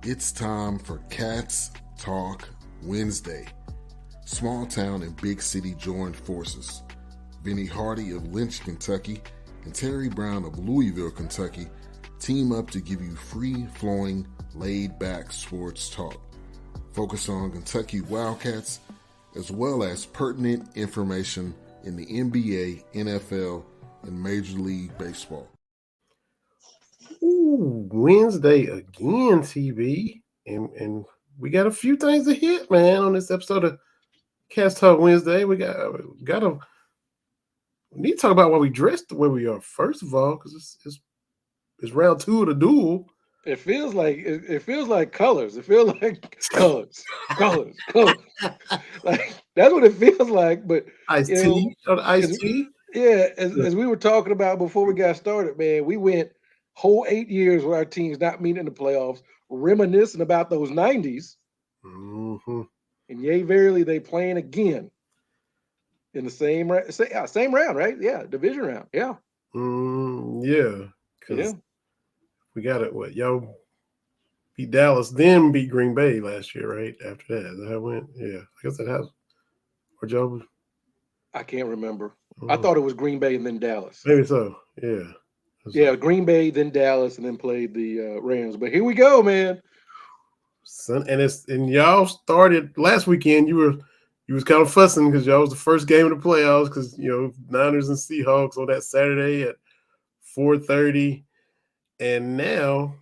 It's time for Cats Talk Wednesday. Small town and big city joined forces. Vinny Hardy of Lynch, Kentucky, and Terry Brown of Louisville, Kentucky, team up to give you free-flowing, laid-back sports talk. Focus on Kentucky Wildcats, as well as pertinent information in the NBA, NFL, and Major League Baseball. Ooh, Wednesday again, TB. And we got a few things to hit, man, on this episode of Cast Talk Wednesday. We need to talk about why we dressed the way we are, first of all, because it's round two of the duel. It feels like colors. It feels like colors. Like that's what it feels like. But Iced tea. Yeah, as we were talking about before we got started, man, we went whole 8 years with our teams not meeting in the playoffs, reminiscing about those 90s. Mm-hmm. And yay, verily, they playing again in the same round, right? Yeah, division round. Yeah. Yeah. Because we got it. What, y'all beat Dallas, then beat Green Bay last year, right? After that. Is that how it went? Yeah. I guess that has. Or Joe? I can't remember. I thought it was Green Bay and then Dallas. Maybe so. Yeah. Yeah, Green Bay, then Dallas, and then played the Rams. But here we go, man. And y'all started last weekend. You was kind of fussing because y'all was the first game of the playoffs because Niners and Seahawks on that Saturday at 4:30, and now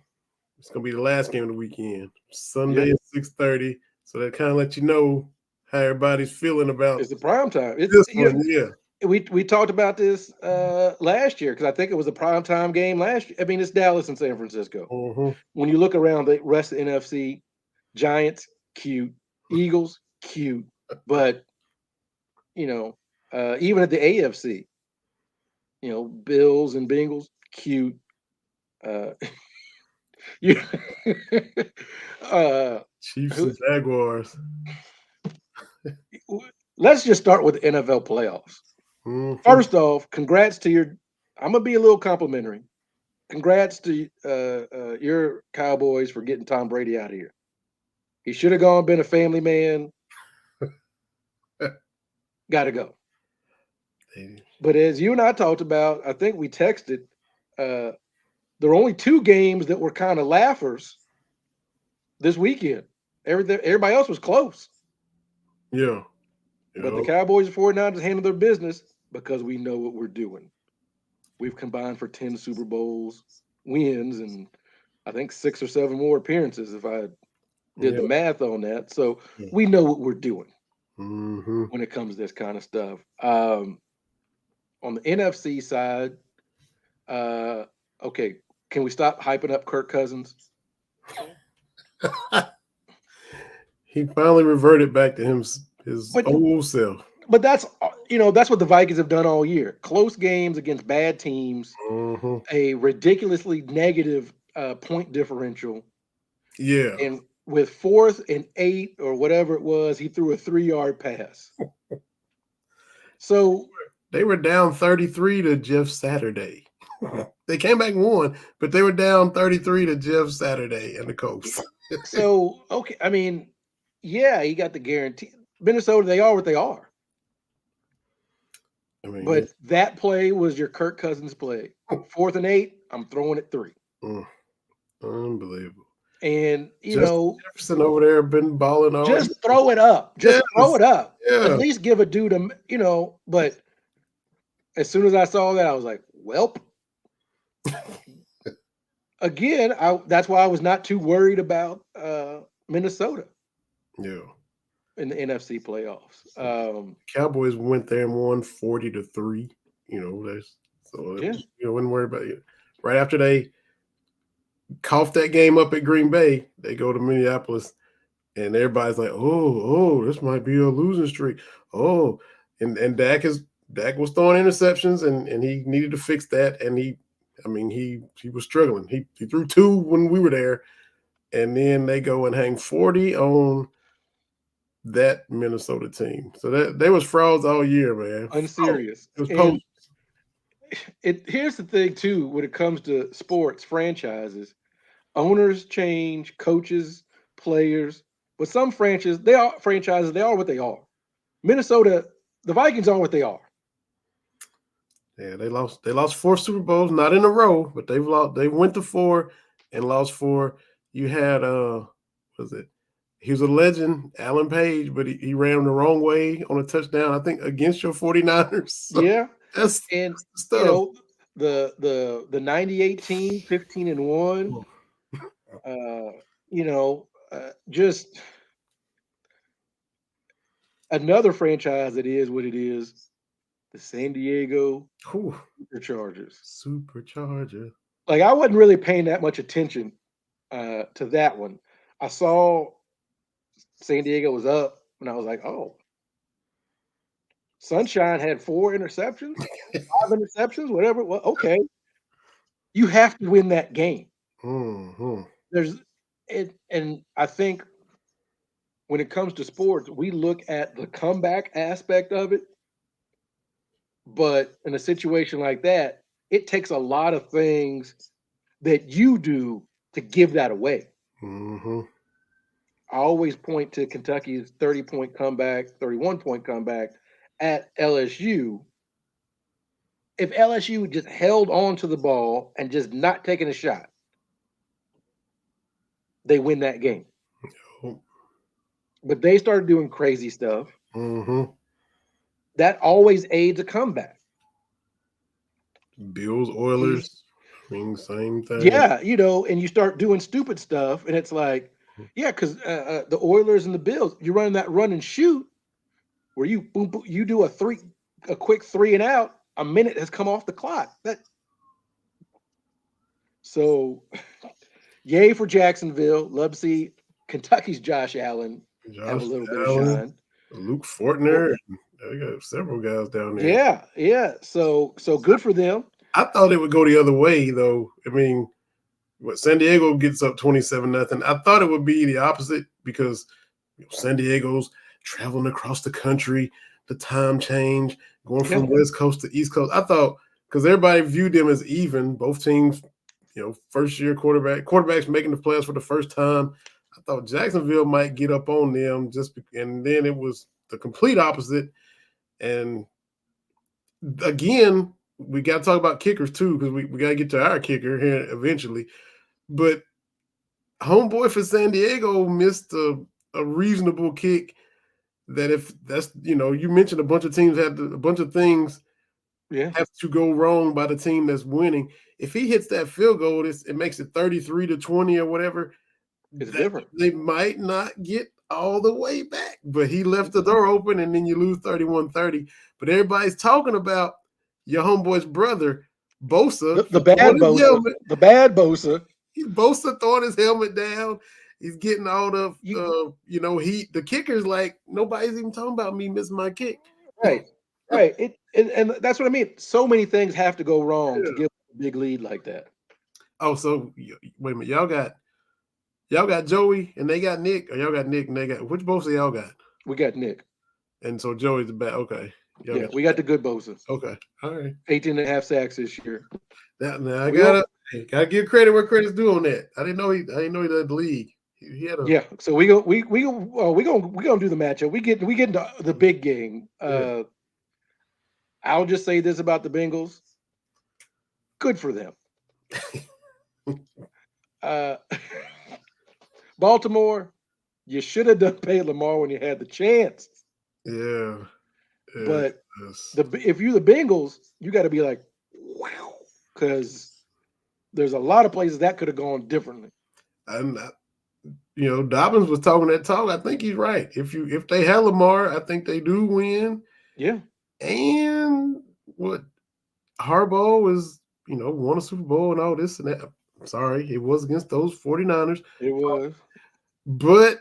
it's gonna be the last game of the weekend, Sunday at 6:30. So that kind of let you know how everybody's feeling about. It's the prime time. This one, yeah. We talked about this last year because I think it was a primetime game last year. I mean, it's Dallas and San Francisco. Mm-hmm. When you look around the rest of the NFC, Giants, cute. Eagles, cute. But, even at the AFC, Bills and Bengals, cute. Chiefs and Jaguars. Let's just start with the NFL playoffs. Mm-hmm. First off, congrats to I'm going to be a little complimentary. Congrats to your Cowboys for getting Tom Brady out of here. He should have gone been a family man. Got to go. But as you and I talked about, I think we texted, there were only two games that were kind of laughers this weekend. Everybody else was close. Yeah. But the Cowboys and 49ers handled their business because we know what we're doing. We've combined for 10 Super Bowls wins and I think 6 or 7 more appearances if I did the math on that. So we know what we're doing when it comes to this kind of stuff. On the NFC side, okay, can we stop hyping up Kirk Cousins? He finally reverted back to his old self. But that's what the Vikings have done all year. Close games against bad teams, a ridiculously negative point differential. Yeah. And with 4th and 8 or whatever it was, he threw a 3-yard pass. So they were down 33 to Jeff Saturday. They came back and won, but they were down 33 to Jeff Saturday and the Colts. So, okay, I mean, yeah, he got the guarantee. Minnesota, they are what they are. But that play was your Kirk Cousins play. 4th and 8, I'm throwing it 3. Unbelievable. And, Jefferson over there been balling all. Just throw it up. Throw it up. Yeah. At least give a dude but as soon as I saw that, I was like, welp. Again, that's why I was not too worried about Minnesota. Yeah. In the NFC playoffs. Cowboys went there and won 40-3. Wouldn't worry about it. Right after they coughed that game up at Green Bay, they go to Minneapolis, and everybody's like, "Oh, this might be a losing streak." Oh, and Dak was throwing interceptions, and he needed to fix that. And he was struggling. He threw 2 when we were there, and then they go and hang 40 on that Minnesota team. So that they was frauds all year, man. Unserious. It was post. Here's the thing too, when it comes to sports franchises, Owners change, coaches, players, but some franchises they are what they are. Minnesota, the Vikings are what they are. Yeah, they lost 4 Super Bowls, not in a row, but they've lost. They went to 4 and lost 4. You had was it? He was a legend, Alan Page, but he ran the wrong way on a touchdown, I think, against your 49ers. So Yeah. that's And stuff. you know, the 98 team, 15-1, just another franchise that is what it is, the San Diego Whew, Superchargers. Supercharger. Like I wasn't really paying that much attention to that one. I saw San Diego was up, and I was like, "Oh, Sunshine had 4 interceptions, 5 interceptions, whatever it was. Okay, you have to win that game." Mm-hmm. There's it, and I think when it comes to sports, we look at the comeback aspect of it, but in a situation like that, it takes a lot of things that you do to give that away. Mm-hmm. I always point to Kentucky's 30-point comeback, 31-point comeback at LSU. If LSU just held on to the ball and just not taking a shot, they win that game. But they started doing crazy stuff. Mm-hmm. That always aids a comeback. Bills, Oilers, same thing. Yeah, and you start doing stupid stuff, and it's like, yeah, because the Oilers and the Bills, you're running that run and shoot where you boom, boom, you do a quick 3 and out, a minute has come off the clock. So, yay for Jacksonville. Love to see Kentucky's Josh Allen have a little bit of shine. Luke Fortner, they got several guys down there. Yeah. So good for them. I thought it would go the other way, though. I mean, San Diego gets up 27-0. I thought it would be the opposite because San Diego's traveling across the country, the time change, going from West Coast to East Coast. I thought because everybody viewed them as even, both teams, first year quarterbacks making the playoffs for the first time. I thought Jacksonville might get up on them and then it was the complete opposite. And again, we got to talk about kickers too, because we got to get to our kicker here eventually. But homeboy for San Diego missed a reasonable kick that if that's, you mentioned a bunch of teams had a bunch of things have to go wrong by the team that's winning. If he hits that field goal, it makes it 33-20 or whatever. It's different. They might not get all the way back, but he left the door open and then you lose 31-30. But everybody's talking about your homeboy's brother, Bosa. The bad Bosa. The bad Bosa. Bosa throwing his helmet down. He's getting all the, the kicker's like, nobody's even talking about me missing my kick. Right. And that's what I mean. So many things have to go wrong to give a big lead like that. Oh, so wait a minute. Y'all got Joey and they got Nick, or y'all got Nick and they got, which Bosa y'all got? We got Nick. And so Joey's the bad. Okay. We got the good Bosa. Okay. All right. 18.5 sacks this year. Now I gotta give credit where credit's due on that. I didn't know he led the league. He had a So we gonna do the matchup. We get into the big game. I'll just say this about the Bengals. Good for them. Baltimore, you should have done pay Lamar when you had the chance. Yeah. But if you're the Bengals, you got to be like, wow, because there's a lot of places that could have gone differently. And Dobbins was talking that talk. I think he's right. If they had Lamar, I think they do win. Yeah. And what Harbaugh is, won a Super Bowl and all this and that. I'm sorry, it was against those 49ers. It was. But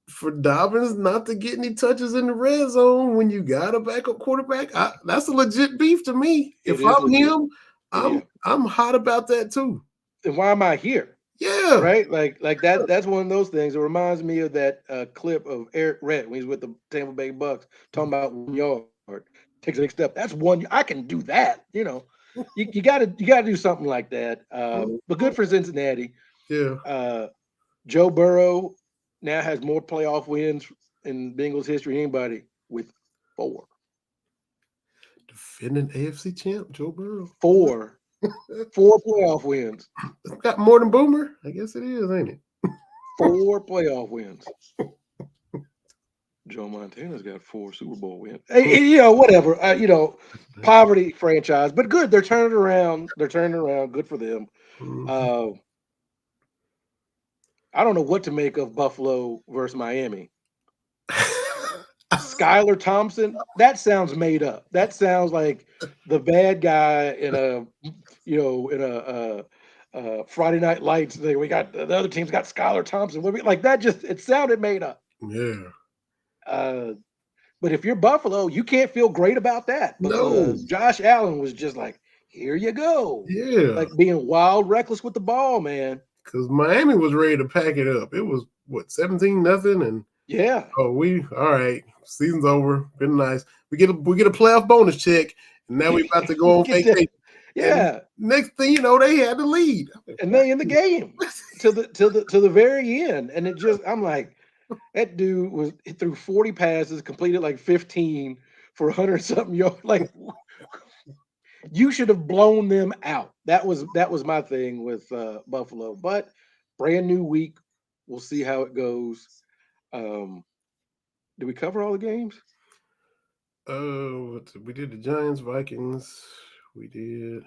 for Dobbins not to get any touches in the red zone when you got a backup quarterback, that's a legit beef to me. If I'm him, I'm hot about that too. Then why am I here? Yeah. Right? Like that. That's one of those things. It reminds me of that clip of Eric Rett when he's with the Tampa Bay Bucks talking about 1 yard. Takes a big step. That's one. I can do that. You gotta do something like that. But good for Cincinnati. Yeah. Joe Burrow now has more playoff wins in Bengals history than anybody with 4. Defending AFC champ, Joe Burrow. 4 playoff wins. Got more than Boomer? I guess it is, ain't it? 4 playoff wins. Joe Montana's got 4 Super Bowl wins. Hey, whatever. Poverty franchise, but good. They're turning around. Good for them. Mhm. I don't know what to make of Buffalo versus Miami. Skylar Thompson, that sounds made up. That sounds like the bad guy in a Friday Night Lights. We got the other team's got Skylar Thompson. Like that, it sounded made up. Yeah. But if you're Buffalo, you can't feel great about that because No. Josh Allen was just like, here you go. Yeah. Like being wild, reckless with the ball, man. Because Miami was ready to pack it up. It was, 17-0? And Yeah. all right, season's over. Been nice. We get a playoff bonus check, and now we're about to go on vacation. Yeah. And next thing you know, they had the lead. And they in the game to the very end. And I'm like, that dude he threw 40 passes, completed like 15 for 100 something yards. Like you should have blown them out. That was my thing with Buffalo. But brand new week. We'll see how it goes. Did we cover all the games? We did the Giants, Vikings. We did.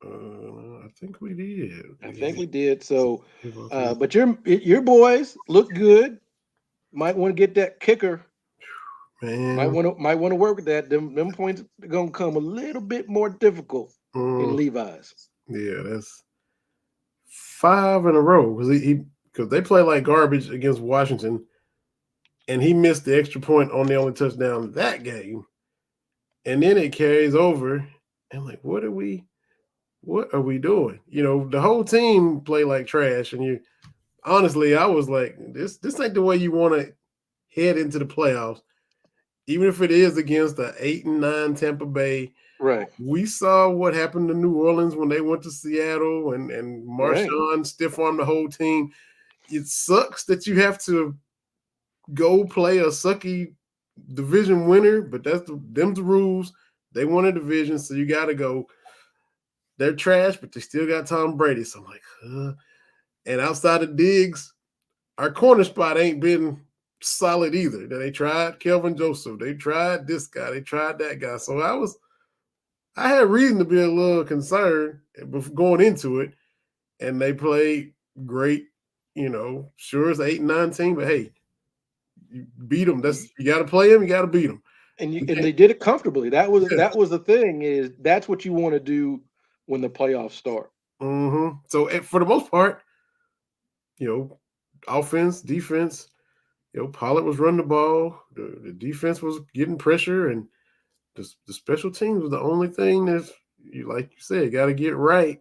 I think we did. I think we did. So, but your boys look good. Might want to get that kicker. Man, might want to work with that. Them points are gonna come a little bit more difficult in Levi's. Yeah, that's 5 in a row because they play like garbage against Washington, and he missed the extra point on the only touchdown that game, and then it carries over. And like, what are we doing? The whole team play like trash, and honestly, I was like, this ain't the way you want to head into the playoffs, even if it is against the 8-9 Tampa Bay. Right. We saw what happened to New Orleans when they went to Seattle, and Marshawn stiff-armed the whole team. It sucks that you have to go play a sucky division winner, but them's the rules. They won a division, so you got to go. They're trash, but they still got Tom Brady. So I'm like, And outside of Diggs, our corner spot ain't been solid either. They tried Kelvin Joseph. They tried this guy. They tried that guy. So I had reason to be a little concerned going into it, and they played great. Sure it's 8-9 team, but hey, you beat them. You got to play them. You got to beat them. And they did it comfortably. That was the thing. Is that's what you want to do when the playoffs start. Mm-hmm. So for the most part, offense, defense. Pollard was running the ball. The defense was getting pressure, and the special teams was the only thing that, like you said, got to get right.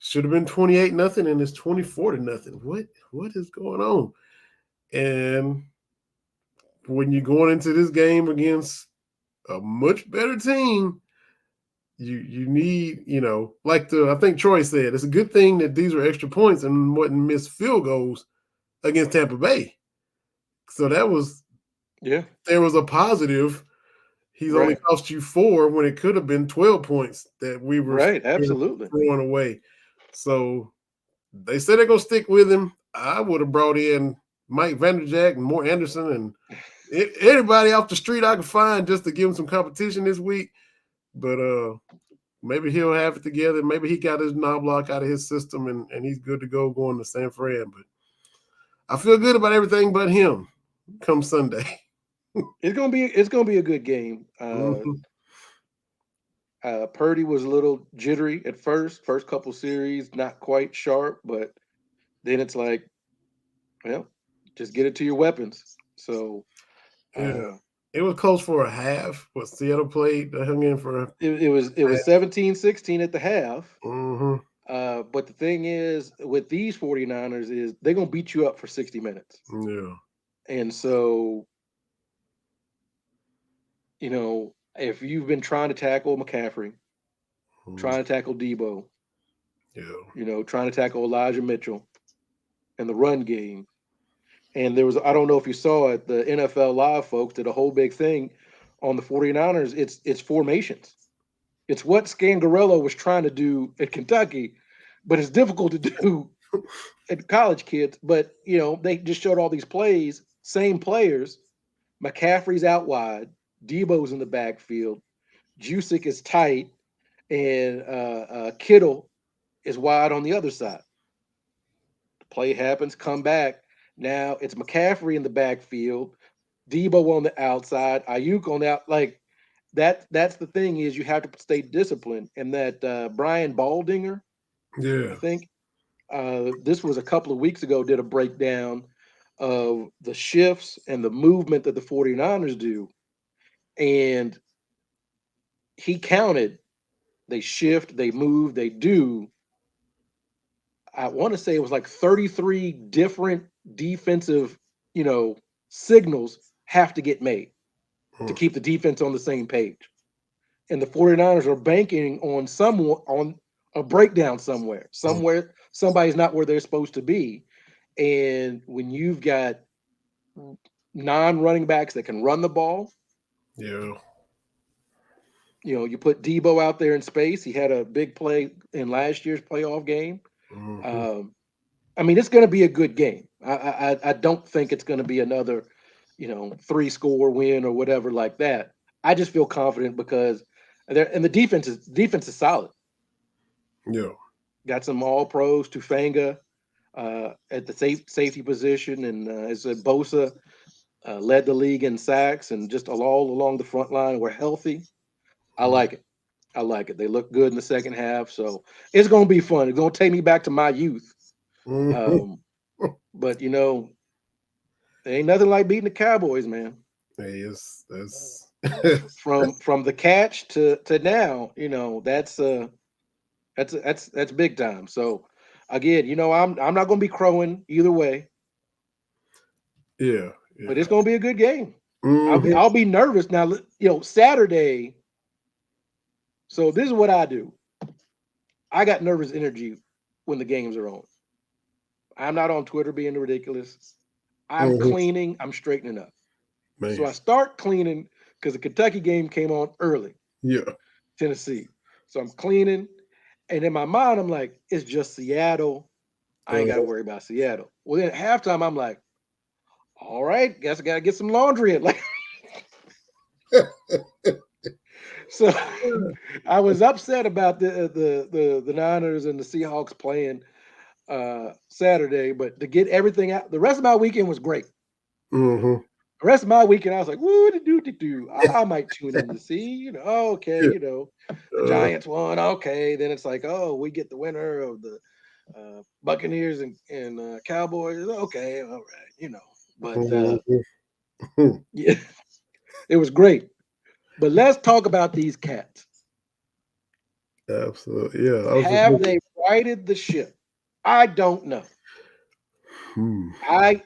Should have been 28-0, and it's 24-0. What is going on? And when you're going into this game against a much better team, you need, I think Troy said, it's a good thing that these were extra points and wasn't missed field goals against Tampa Bay. So that was, there was a positive. He's only cost you 4 when it could have been 12 points that we were absolutely throwing away. So they said they're going to stick with him. I would have brought in Mike Vanderjagt and More Anderson and anybody off the street I could find just to give him some competition this week. But maybe he'll have it together. Maybe he got his knob lock out of his system and he's good to go going to San Fran. But I feel good about everything but him come Sunday. It's gonna be a good game. Purdy was a little jittery at first couple series, not quite sharp, but then it's like, well, just get it to your weapons. So it was close for a half. What Seattle played, they hung in for it was 17-16 at the half. Mm-hmm. But the thing is, with these 49ers is they're gonna beat you up for 60 minutes. Yeah. And so, if you've been trying to tackle McCaffrey, trying to tackle Debo, Yeah. Trying to tackle Elijah Mitchell and the run game. And there was, I don't know if you saw it, the NFL Live folks did a whole big thing on the 49ers. It's formations. It's what Scangarello was trying to do at Kentucky, but it's difficult to do at college kids. But they just showed all these plays, same players. McCaffrey's out wide, Debo's in the backfield, Jusic is tight, and Kittle is wide on the other side. The play happens, come back. Now it's McCaffrey in the backfield, Debo on the outside, Ayuk on the out. Like that's the thing is you have to stay disciplined. And that Brian Baldinger, I Yeah. think, this was a couple of weeks ago, did a breakdown of the shifts and the movement that the 49ers do. And he counted, they shift, they move, they do. I want to say it was like 33 different defensive, you know, signals have to get made to Mm. keep the defense on the same page. And the 49ers are banking on on a breakdown somewhere. Somewhere somebody's not where they're supposed to be. And when you've got non-running backs that can run the ball, Yeah. you put Debo out there in space. He had a big play in last year's playoff game. Mm-hmm. Um, I mean, it's going to be a good game. I don't think it's going to be another, 3-score win or whatever like that. I just feel confident because the defense is solid. Yeah. Got some all pros, Tufanga at the safety position, and as I said, Bosa led the league in sacks, and just all along the front line were healthy. I Mm. like it. I like it. They look good in the second half, so it's going to be fun. It's going to take me back to my youth. Mhm. Um, but there ain't nothing like beating the Cowboys, man. Hey, it's that's From the catch to now, that's big time. So again, I'm not going to be crowing either way, yeah, but yeah. it's going to be a good game. I'll be Hmm. I'll be nervous now. Saturday. So this is what I do. I got nervous energy when the games are on. I'm not on Twitter being ridiculous. I'm Hmm. cleaning. I'm straightening up. So Man, I start cleaning because the Kentucky game came on early, yeah. Tennessee. So I'm cleaning. And in my mind, I'm like, it's just Seattle. I ain't got to Uh, worry about Seattle. Well, then at halftime, I'm like, all right, guess I got to get some laundry in. Like, so I was upset about the Niners and the Seahawks playing Saturday, but to get everything out, the rest of my weekend was great. hmm. The rest of my weekend, I was like, woo, do. I might tune in to see, okay, Yeah. the Uh, Giants won. Okay. Then it's like, oh, we get the winner of the Buccaneers and Cowboys. Okay. All right. But mhm. yeah, it was great. But let's talk about these cats. Absolutely. Yeah. I was just Have looking. they righted the ship? I don't know. Hmm. I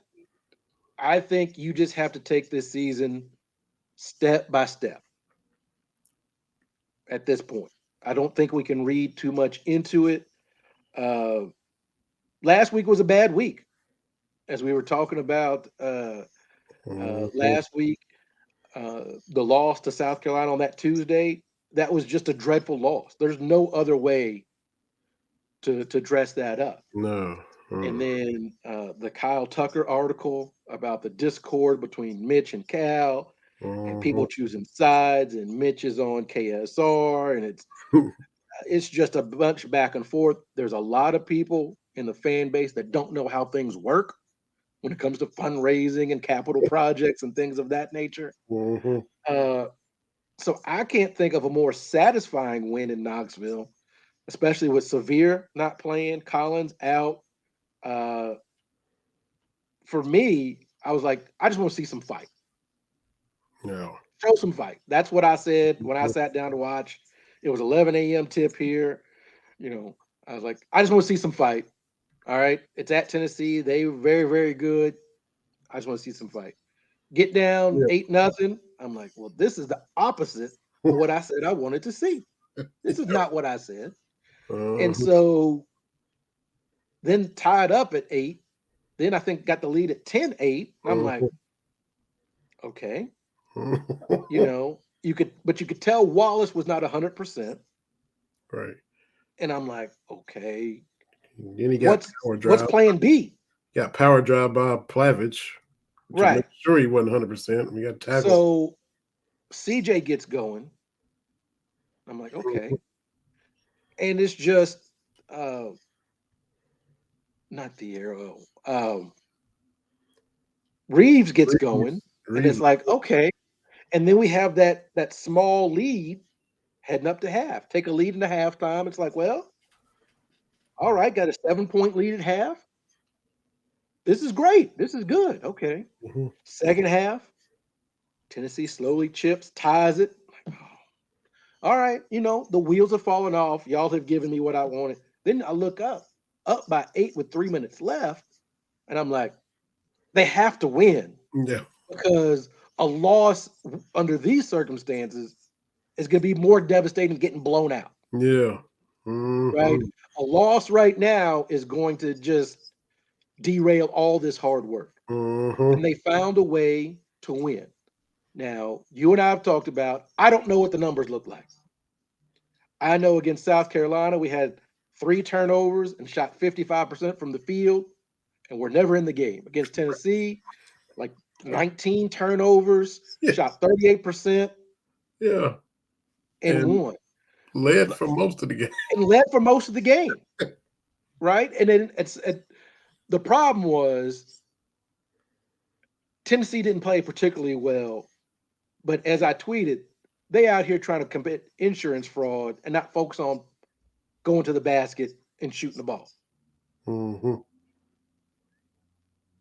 I think you just have to take this season step by step at this point. I don't think we can read too much into it. Uh, Last week was a bad week, as we were talking about Mhm. last week. The loss to South Carolina on that Tuesday, that was just a dreadful loss. There's no other way to dress that up. No. And Uh, then the Kyle Tucker article about the discord between Mitch and Cal, and mhm. people choosing sides, and Mitch is on KSR, and it's just a bunch back and forth. There's a lot of people in the fan base that don't know how things work when it comes to fundraising and capital projects and things of that nature. Mhm. Uh, so I can't think of a more satisfying win in Knoxville, especially with Severe not playing, Collins out. Uh, for me, I was like, I just want to see some fight. Yeah. Show some fight. That's what I said when I sat down to watch. It was 11 a.m. tip here. You know, I was like, I just want to see some fight. All right. It's at Tennessee. They were very, very good. I just want to see some fight. Get down Yeah. 8-0. I'm like, well, this is the opposite of what I said I wanted to see. This is not what I said. And Uh-huh. so then tied up at 8. Then I think got the lead at 10-8. I'm like, okay, you could tell Wallace was not 100%. Right. And I'm like, okay, Then he got what's plan B? Got power drive by Plavich. Right. Make sure he wasn't 100%. We got tackled. So CJ gets going. I'm like, okay. And it's just not the arrow. Reeves gets going. And it's like, okay. And then we have that small lead heading up to half. Take a lead in the halftime. It's like, well, all right, got a 7-point lead at half. This is great. This is good. Okay. Second half, Tennessee slowly chips, ties it. All right, the wheels are falling off. Y'all have given me what I wanted. Then I look up by 8 with 3 minutes left, and I'm like, they have to win. Yeah. Because a loss under these circumstances is going to be more devastating than getting blown out. Yeah. Right? A loss right now is going to just derail all this hard work. And they found a way to win. Now, you and I have talked about, I don't know what the numbers look like. I know against South Carolina, we had 3 turnovers and shot 55% from the field, and we're never in the game. Against Tennessee, like 19 turnovers, shot 38%. Yeah. And won. Led for most of the game. And led for most of the game. Right? And then the problem was Tennessee didn't play particularly well. But as I tweeted, they out here trying to commit insurance fraud and not focus on going to the basket and shooting the ball.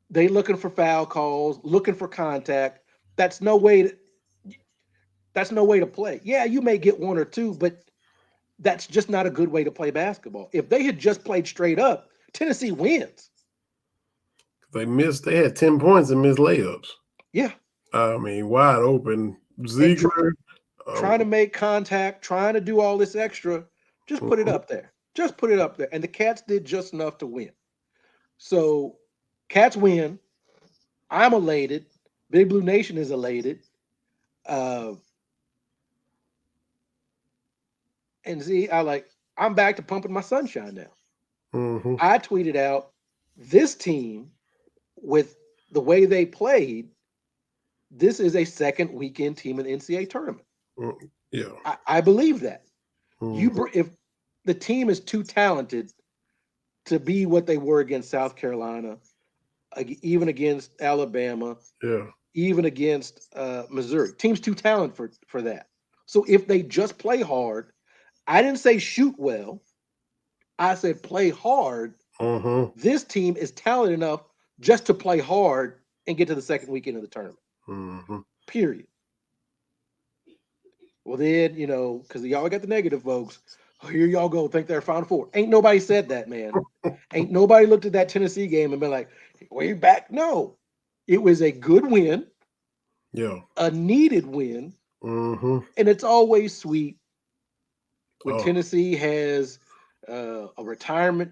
They looking for foul calls, looking for contact. That's no way to play. Yeah, you may get 1 or 2, but that's just not a good way to play basketball. If they had just played straight up, Tennessee wins. They had 10 points and missed layups. Yeah. I mean, wide open. Ziegler. Trying to make contact, trying to do all this extra. Just put it up there. Just put it up there. And the Cats did just enough to win. So, Cats win. I'm elated. Big Blue Nation is elated. And see, I'm back to pumping my sunshine now. I tweeted out, this team, with the way they played, this is a second weekend team in the NCAA tournament. Yeah, I believe that. If the team is too talented to be what they were against South Carolina, even against Alabama, even against Missouri, team's too talented for that. So if they just play hard, I didn't say shoot well, I said play hard. This team is talented enough just to play hard and get to the second weekend of the tournament. Period. Well, then, because y'all got the negative folks. Oh, here y'all go, think they're Final Four. Ain't nobody said that, man. Ain't nobody looked at that Tennessee game and been like, way back. No. It was a good win. Yeah. A needed win. And it's always sweet when Tennessee has a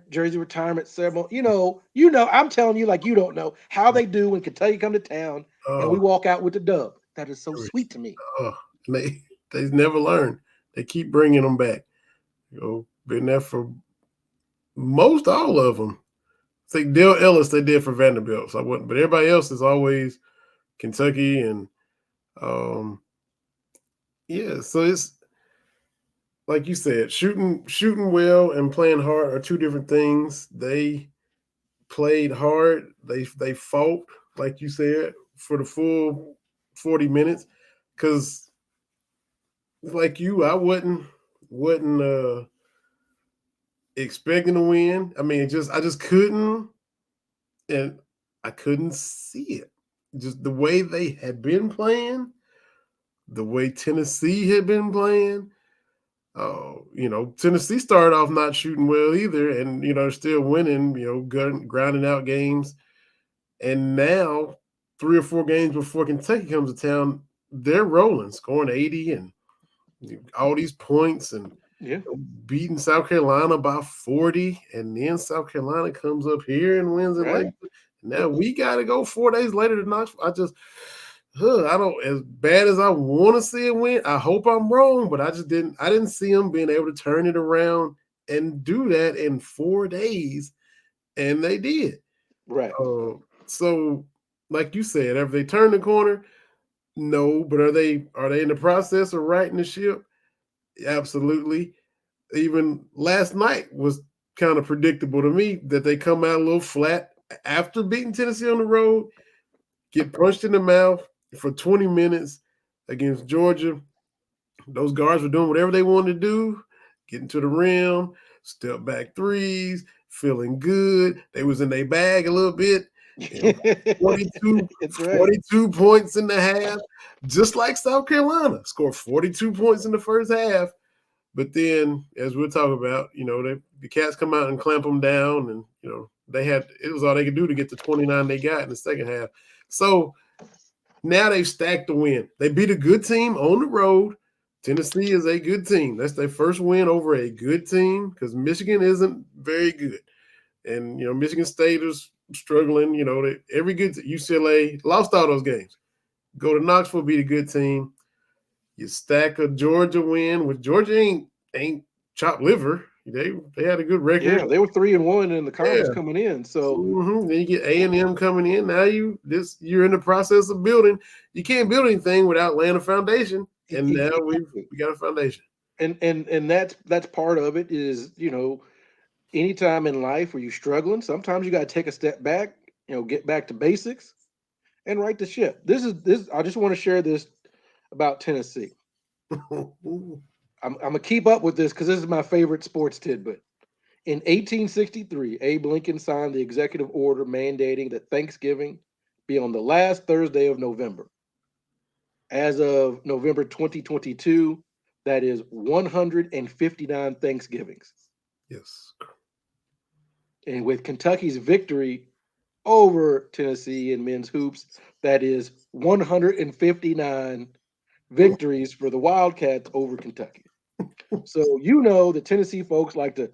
jersey retirement ceremony. I'm telling you, like, you don't know how they do when Kentucky come to town and we walk out with the dub. That is so sweet to me. They never learn. They keep bringing them back. Been there for most all of them. I think Dale Ellis they did for Vanderbilt, so I wouldn't. But everybody else is always Kentucky and So it's like you said, shooting well and playing hard are two different things. They played hard. They fought, like you said, for the full 40 minutes. Because like you, I wasn't expecting to win. I mean, I just couldn't, and I couldn't see it. Just the way they had been playing, the way Tennessee had been playing. Tennessee started off not shooting well either, and still winning. Grounding out games, and now 3 or 4 games before Kentucky comes to town, they're rolling, scoring 80 and all these points, and Yeah. Beating South Carolina by 40, and then South Carolina comes up here and wins in Right. Lakeland. Now we got to go 4 days later to Knoxville. I don't, as bad as I want to see it win. I hope I'm wrong, but I didn't see them being able to turn it around and do that in 4 days, and they did. Right. So, like you said, have they turned the corner? No, but are they in the process of righting the ship? Absolutely. Even last night was kind of predictable to me that they come out a little flat after beating Tennessee on the road, get punched in the mouth for 20 minutes against Georgia. Those guards were doing whatever they wanted to do, getting to the rim, step back threes, feeling good. They was in their bag a little bit. 42, That's right. 42 points in the half, just like South Carolina. Scored 42 points in the first half. But then, as we'll talk about, the Cats come out and clamp them down, and it was all they could do to get the 29 they got in the second half. So now they've stacked the win. They beat a good team on the road. Tennessee is a good team. That's their first win over a good team because Michigan isn't very good, and Michigan State is struggling. Every good UCLA lost all those games. Go to Knoxville, beat a good team. You stack a Georgia win, which Georgia ain't chopped liver. They had a good record. Yeah, they were 3-1 in the conference coming in. So then you get A&M coming in. Now you're in the process of building. You can't build anything without laying a foundation. And now we got a foundation. And that's part of it is, anytime in life where you're struggling, sometimes you got to take a step back, get back to basics and right the ship. This I just want to share this about Tennessee. I'm gonna keep up with this because this is my favorite sports tidbit. In 1863, Abe Lincoln signed the executive order mandating that Thanksgiving be on the last Thursday of November. As of November 2022, that is 159 Thanksgivings. Yes. And with Kentucky's victory over Tennessee in men's hoops, that is 159 victories for the Wildcats over Kentucky. So the Tennessee folks like to,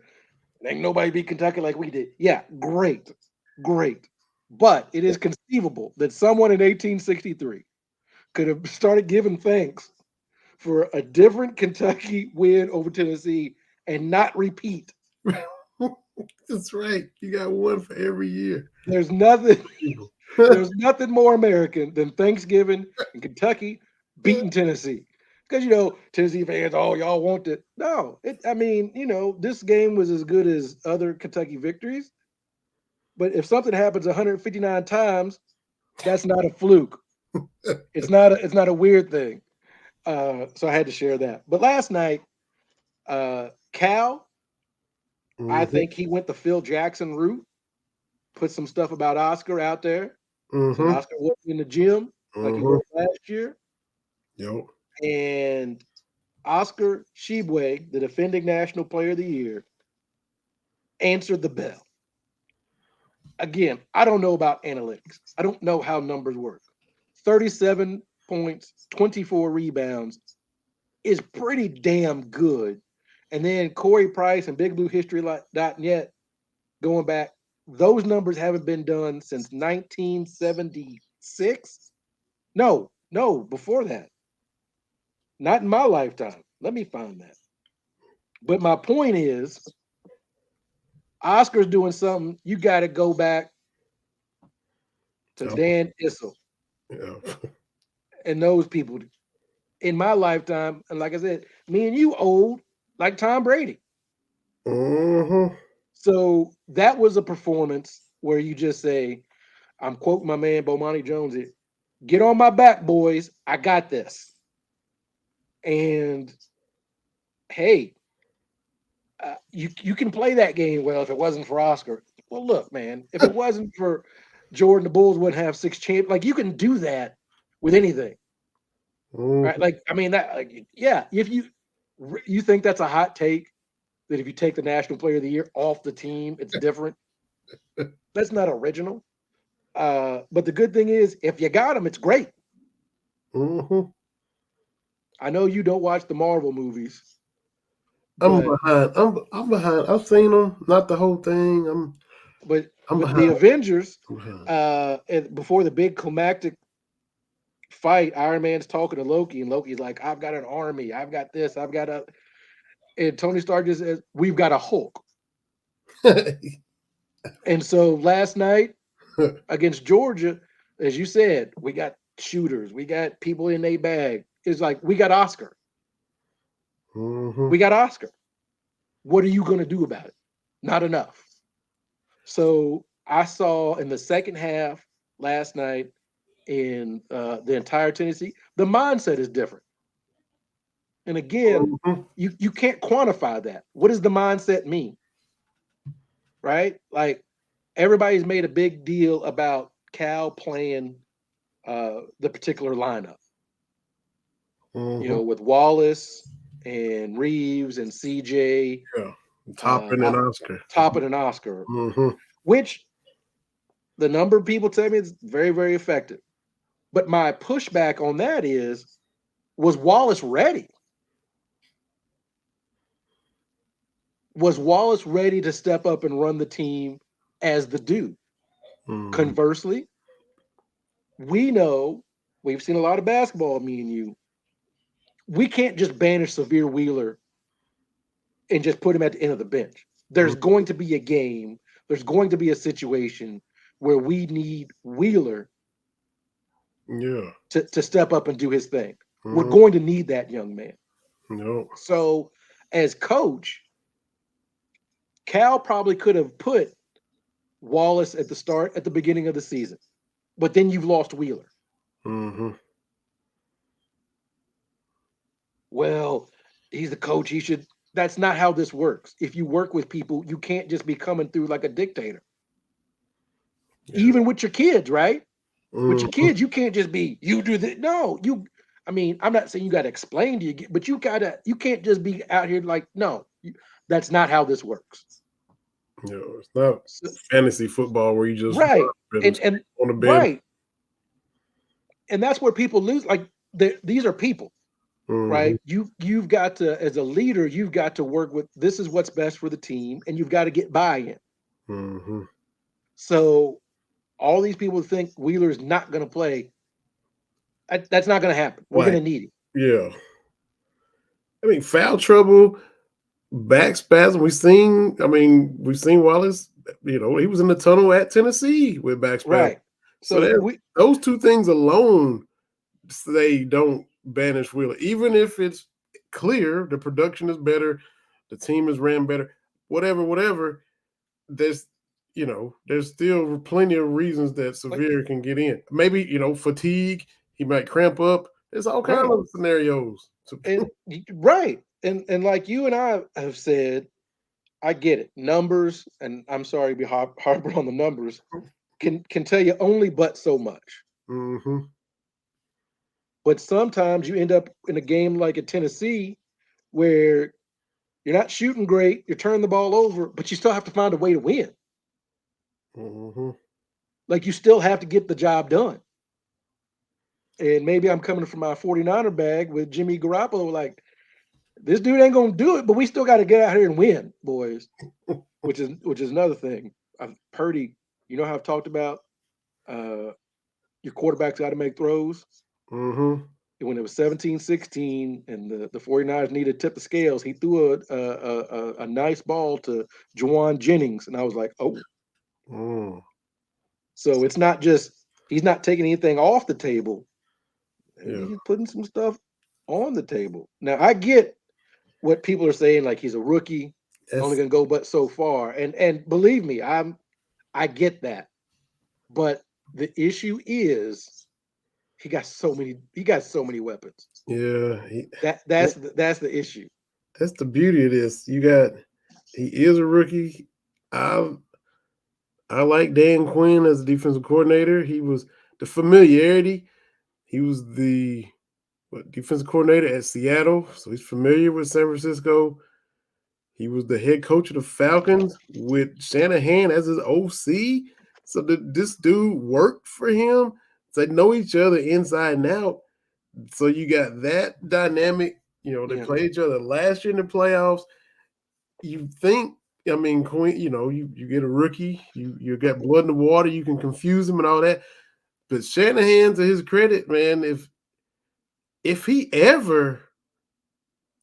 ain't nobody beat Kentucky like we did. Yeah, great. But it is conceivable that someone in 1863 could have started giving thanks for a different Kentucky win over Tennessee and not repeat. That's right. You got one for every year. There's nothing more American than Thanksgiving and Kentucky beating Tennessee. Because Tennessee fans, y'all want it. No, this game was as good as other Kentucky victories. But if something happens 159 times, that's not a fluke. It's not a weird thing. So I had to share that. But last night, Cal, I think he went the Phil Jackson route, put some stuff about Oscar out there. So Oscar wasn't in the gym like he was last year. Yep. And Oscar Tshiebwe, the defending National Player of the Year, answered the bell. Again, I don't know about analytics. I don't know how numbers work. 37 points, 24 rebounds is pretty damn good. And then Corey Price and BigBlueHistory.net going back, those numbers haven't been done since 1976. No, before that. Not in my lifetime. Let me find that. But my point is, Oscar's doing something. You got to go back to Dan Issel and those people. In my lifetime, and like I said, me and you old like Tom Brady. So that was a performance where you just say, I'm quoting my man Bomani Jones here, get on my back, boys. I got this. And hey, you can play that game well if it wasn't for Oscar. Well, look, man, if it wasn't for Jordan, the Bulls wouldn't have 6 champions. Like, you can do that with anything. Right? Like, I mean, if you think that's a hot take, that if you take the National Player of the Year off the team, it's different. That's not original. But the good thing is, if you got him, it's great. I know you don't watch the Marvel movies, I'm But behind. I'm behind. I've seen them, not the whole thing. but I'm with the behind. Avengers, I'm behind. and before the big climactic fight, Iron Man's talking to Loki, and Loki's like, "I've got an army. I've got this. I've got a." And Tony Stark just says, "We've got a Hulk." And so last night against Georgia, as you said, we got shooters, we got people in a bag. It's like we got Oscar. Mm-hmm. We got Oscar. What are you going to do about it? Not enough. So I saw in the second half last night in the entire Tennessee, the mindset is different. And again, Mm-hmm. you can't quantify that. What does the mindset mean? Right? Like everybody's made a big deal about Cal playing the particular lineup. You Mm-hmm. know, with Wallace and Reeves and CJ, Yeah. Topping and Oscar. Toppin and Oscar, Mm-hmm. which the number of people tell me it's very, very effective. But my pushback on that is, was Wallace ready? Was Wallace ready to step up and run the team as the dude? Mm-hmm. Conversely, we know we've seen a lot of basketball, me and you. We can't just banish Severe Wheeler and just put him at the end of the bench. There's going to be a game, there's going to be a situation where we need Wheeler Yeah. to step up and do his thing. We're Mm-hmm. going to need that young man. No. So, as coach, Cal probably could have put Wallace at the beginning of the season, but then you've lost Wheeler. Mm-hmm. Well, he's the coach. He should. That's not how this works. If you work with people, you can't just be coming through like a dictator. Yeah. Even with your kids, right? With your Mm-hmm. kids, you can't just be you do that. No, you. I mean, I'm not saying you got to explain to you, but you can't just be out here like no. That's not how this works. Yeah. It's not So, fantasy football where you just right, and on the bench. right, and that's where people lose. Like these are people, Mm-hmm. right? You've got to, as a leader, you've got to work with. This is what's best for the team, and you've got to get buy-in. Mm-hmm. So all these people think Wheeler's not going to play. That's not going to happen. We're going Like, to need him. yeah. I mean, foul trouble, back spasm. We've seen Wallace, he was in the tunnel at Tennessee with back spasm. Right. So So we those two things alone say don't banish Wheeler. Even if it's clear the production is better, the team is ran better, whatever, there's there's still plenty of reasons that like Severe can get in. Maybe, fatigue, he might cramp up. There's all kinds right. of scenarios. And right. And like you and I have said, I get it. Numbers, and I'm sorry to be harping on the numbers, can tell you only but so much. Mm-hmm. But sometimes you end up in a game like at Tennessee where you're not shooting great, you're turning the ball over, but you still have to find a way to win. Mm-hmm. Like you still have to get the job done. And maybe I'm coming from my 49er bag with Jimmy Garoppolo, like, this dude ain't gonna do it, but we still got to get out here and win, boys. Which is another thing. Purdy, you know how I've talked about your quarterback's got to make throws. Mm-hmm. And when it was 17-16 and the 49ers needed to tip the scales, he threw a nice ball to Juwan Jennings. And I was like, oh. Mm. So it's not just he's not taking anything off the table. Yeah. He's putting some stuff on the table. Now I get what people are saying, like he's a rookie, only gonna go but so far. And believe me, I get that. But the issue is he got so many weapons. Yeah. That's the issue. That's the beauty of this. He is a rookie. I like Dan Quinn as a defensive coordinator. He was the familiarity. He was the defensive coordinator at Seattle, so he's familiar with San Francisco. He was the head coach of the Falcons with Shanahan as his OC. So this dude worked for him. So they know each other inside and out. So you got that dynamic. They played each other last year in the playoffs. you think, I mean, Queen, you get a rookie, you got blood in the water, you can confuse him and all that. But Shanahan, to his credit, man, if he ever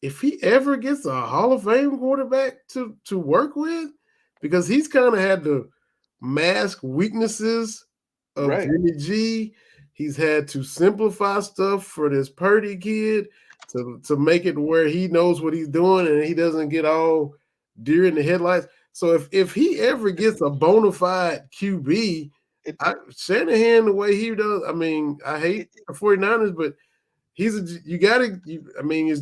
gets a Hall of Fame quarterback to work with, because he's kind of had to mask weaknesses of Right. Vinny G. He's had to simplify stuff for this Purdy kid to make it where he knows what he's doing and he doesn't get all deer in the headlights. So if he ever gets a bona fide QB, Shanahan, the way he does, I mean, I hate the 49ers, but his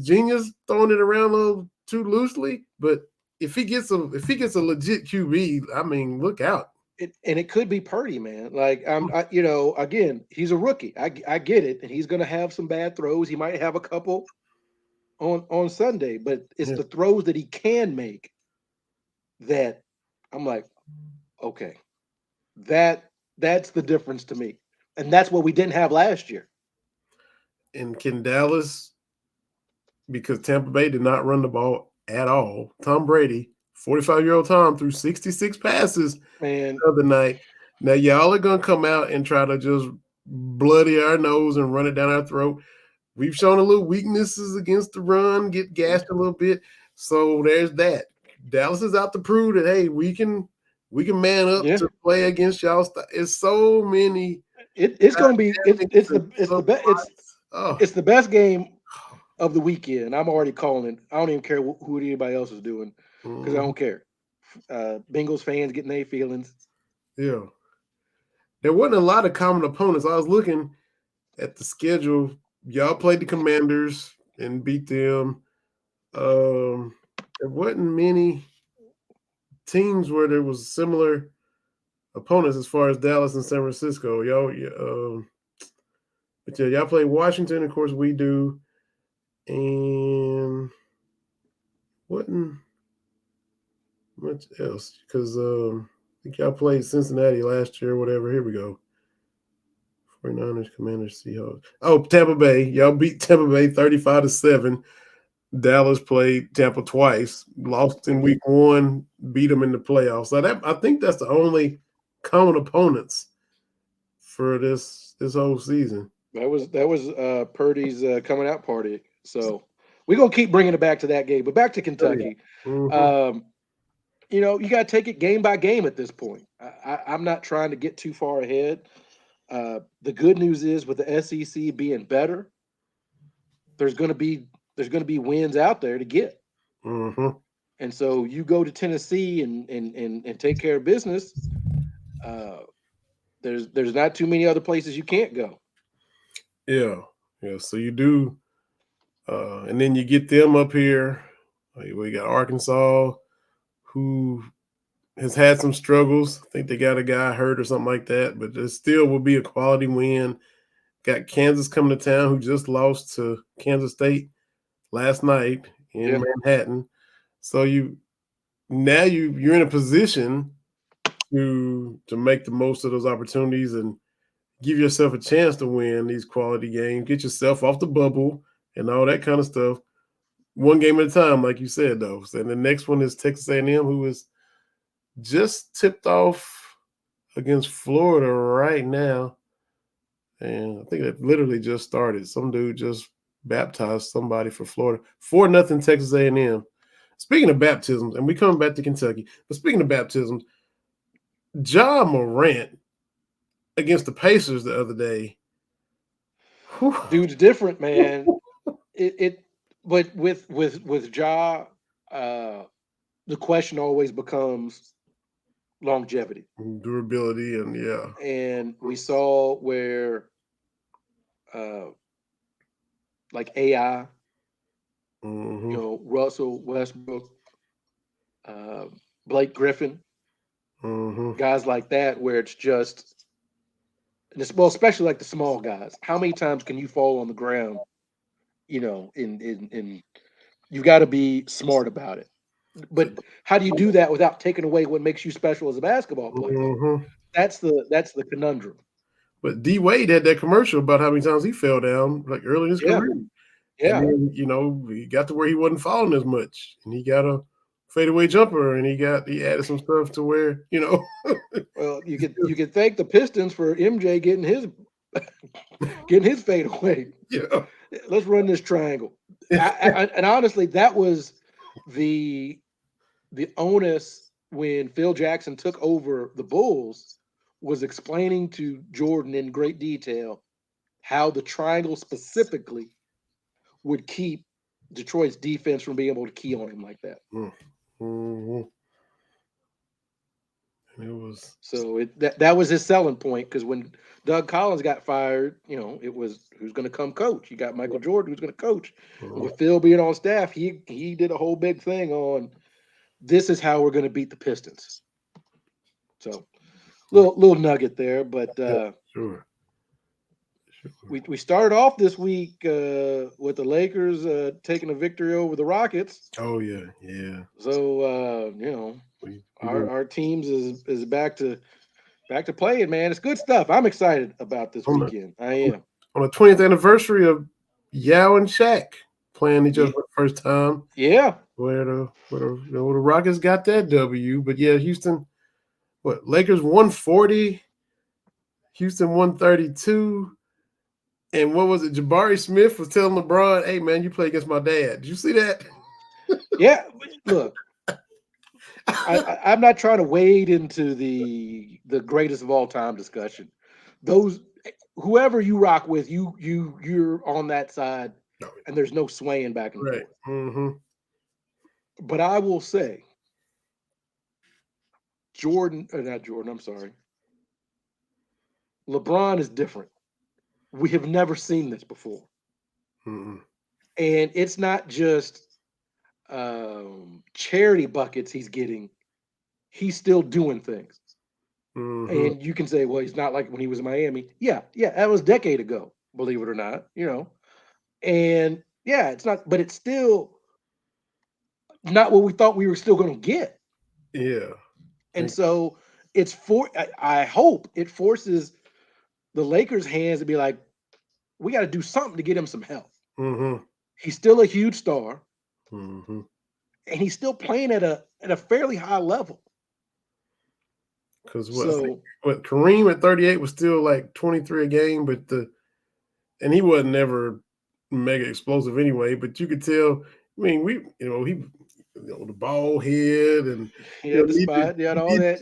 genius throwing it around a little too loosely, but if he gets a legit QB, I mean, look out. And it could be Purdy, man. Like again, he's a rookie. I get it, and he's going to have some bad throws. He might have a couple on Sunday, but it's the throws that he can make that I'm like, okay, that's the difference to me, and that's what we didn't have last year. And can Dallas, because Tampa Bay did not run the ball at all, Tom Brady, 45-year-old Tom, threw 66 passes the other night. Now, y'all are going to come out and try to just bloody our nose and run it down our throat. We've shown a little weaknesses against the run, get gashed a little bit. So there's that. Dallas is out to prove that, hey, we can man up to play against y'all. It's so many. It's going to be it's the best game of the weekend. I'm already calling it. I don't even care who anybody else is doing because I don't care. Bengals fans getting their feelings. Yeah. There wasn't a lot of common opponents. I was looking at the schedule. Y'all played the Commanders and beat them. There wasn't many teams where there was similar opponents as far as Dallas and San Francisco. Y'all play Washington, of course we do. And wasn't much else because I think y'all played Cincinnati last year or whatever. Here we go. 49ers, Commanders, Seahawks. Oh, Tampa Bay. Y'all beat Tampa Bay 35-7. Dallas played Tampa twice, lost in week 1, beat them in the playoffs. So I think that's the only common opponents for this whole season. That was Purdy's coming out party. So we're gonna keep bringing it back to that game, but back to Kentucky. Mm-hmm. You got to take it game by game at this point. I'm not trying to get too far ahead. The good news is with the SEC being better, there's going to be wins out there to get. Mm-hmm. And so you go to Tennessee and take care of business. There's not too many other places you can't go. Yeah. So you do, and then you get them up here. We got Arkansas, who has had some struggles. I think they got a guy hurt or something like that, but it still will be a quality win. Got Kansas coming to town, who just lost to Kansas State last night in Manhattan. So you're in a position to make the most of those opportunities and give yourself a chance to win these quality games, get yourself off the bubble and all that kind of stuff. One game at a time, like you said, though. And the next one is Texas A&M, who is just tipped off against Florida right now. And I think that literally just started. Some dude just baptized somebody for Florida. 4-0 Texas A&M. Speaking of baptisms, and we coming back to Kentucky, but speaking of baptisms, Ja Morant against the Pacers the other day. Dude's different, man. But with Ja, the question always becomes longevity, durability, and we saw where like AI, Russell Westbrook, Blake Griffin, guys like that, where it's just, especially like the small guys. How many times can you fall on the ground? In you've got to be smart about it. But how do you do that without taking away what makes you special as a basketball player? That's the conundrum. But D Wade had that commercial about how many times he fell down like early in his career. Yeah. And then, he got to where he wasn't falling as much, and he got a fadeaway jumper, and he added some stuff to where Well, you could thank the Pistons for MJ getting his fadeaway. Yeah. Let's run this triangle. And honestly, that was the onus when Phil Jackson took over the Bulls, was explaining to Jordan in great detail how the triangle specifically would keep Detroit's defense from being able to key on him like that. Mm-hmm. It was so that was his selling point, because when Doug Collins got fired, it was who's going to come coach. You got Michael Jordan who's going to coach. And with Phil being on staff, he did a whole big thing on this is how we're going to beat the Pistons. So little nugget there, but sure. We started off this week with the Lakers taking a victory over the Rockets. Oh yeah. So our teams is back to playing, man. It's good stuff. I'm excited about this weekend. I am. On the 20th anniversary of Yao and Shaq playing each other for the first time. Yeah. Where the Rockets got that W, but yeah, Houston. Lakers 140, Houston 132. And what was it? Jabari Smith was telling LeBron, "Hey man, you play against my dad." Did you see that? Yeah. Look, I'm not trying to wade into the greatest of all time discussion. Whoever you rock with, you're on that side, and there's no swaying back and forth. Mm-hmm. But I will say, I'm sorry. LeBron is different. We have never seen this before. Mm-hmm. And it's not just charity buckets he's getting. He's still doing things. Mm-hmm. And you can say, well, he's not like when he was in Miami. Yeah, that was a decade ago, believe it or not, And yeah, it's not, but it's still not what we thought we were still going to get. Yeah. And so I hope it forces the Lakers' hands to be like, we got to do something to get him some help. Mm-hmm. He's still a huge star. Mm-hmm. And he's still playing at a fairly high level. Because Kareem at 38 was still like 23 a game, and he wasn't never mega explosive anyway. But you could tell. I mean, the ball head and the spot, all that,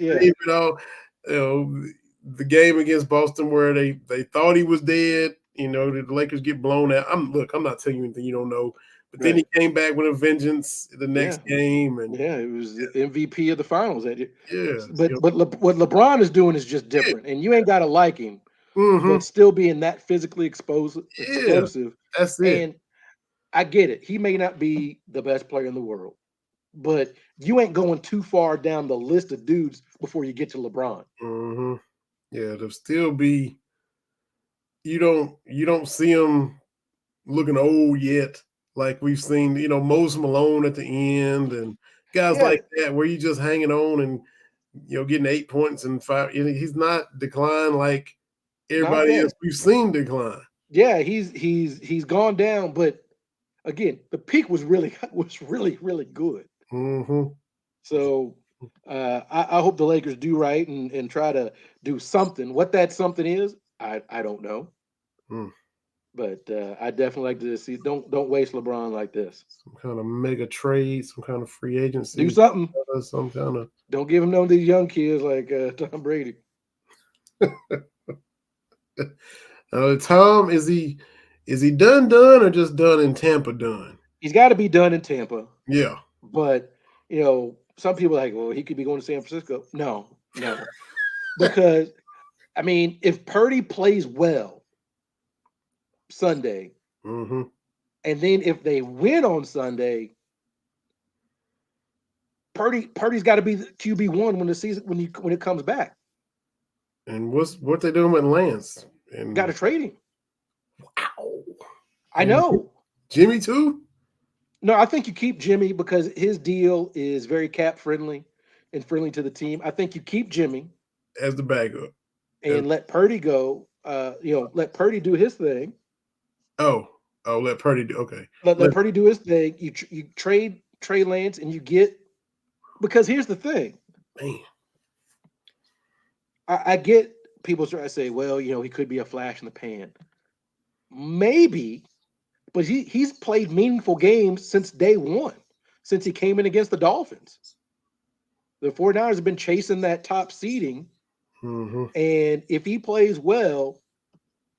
the game against Boston where they thought he was dead. Did the Lakers get blown out? I'm not telling you anything you don't know. But then he came back with a vengeance the next game, and it was the MVP of the finals. Yeah, but what LeBron is doing is just different, and you ain't got to like him, but still being that physically explosive. That's it. And I get it. He may not be the best player in the world, but you ain't going too far down the list of dudes before you get to LeBron. Mm-hmm. Yeah, to still be. You don't see him looking old yet. Like we've seen, Moses Malone at the end and guys like that, where you just hanging on and, getting 8 points and 5. He's not declined like everybody else we've seen decline. Yeah, he's gone down, but again, the peak was really, really good. Mm-hmm. So I hope the Lakers do right and try to do something. What that something is, I don't know. But I definitely like to see. Don't waste LeBron like this. Some kind of mega trade, some kind of free agency. Do something. Some kind of. Don't give him none of these young kids like Tom Brady. Tom, is he done or just done in Tampa? Done. He's got to be done in Tampa. Yeah. But some people are like, well, he could be going to San Francisco. No, because I mean, if Purdy plays well Sunday, and then if they win on Sunday, Purdy's got to be the QB1 when it comes back. And what they doing with Lance? And got to trade him. Wow, I know. Jimmy too? No, I think you keep Jimmy because his deal is very cap friendly and friendly to the team. I think you keep Jimmy as the backup and let Purdy go. Let Purdy do his thing. Oh, let Purdy do. Okay. Let Purdy do his thing. You trade Trey Lance and you get because here's the thing. Man. I get people try to say, well, he could be a flash in the pan. Maybe, but he's played meaningful games since day one, since he came in against the Dolphins. The 49ers have been chasing that top seeding. Mm-hmm. And if he plays well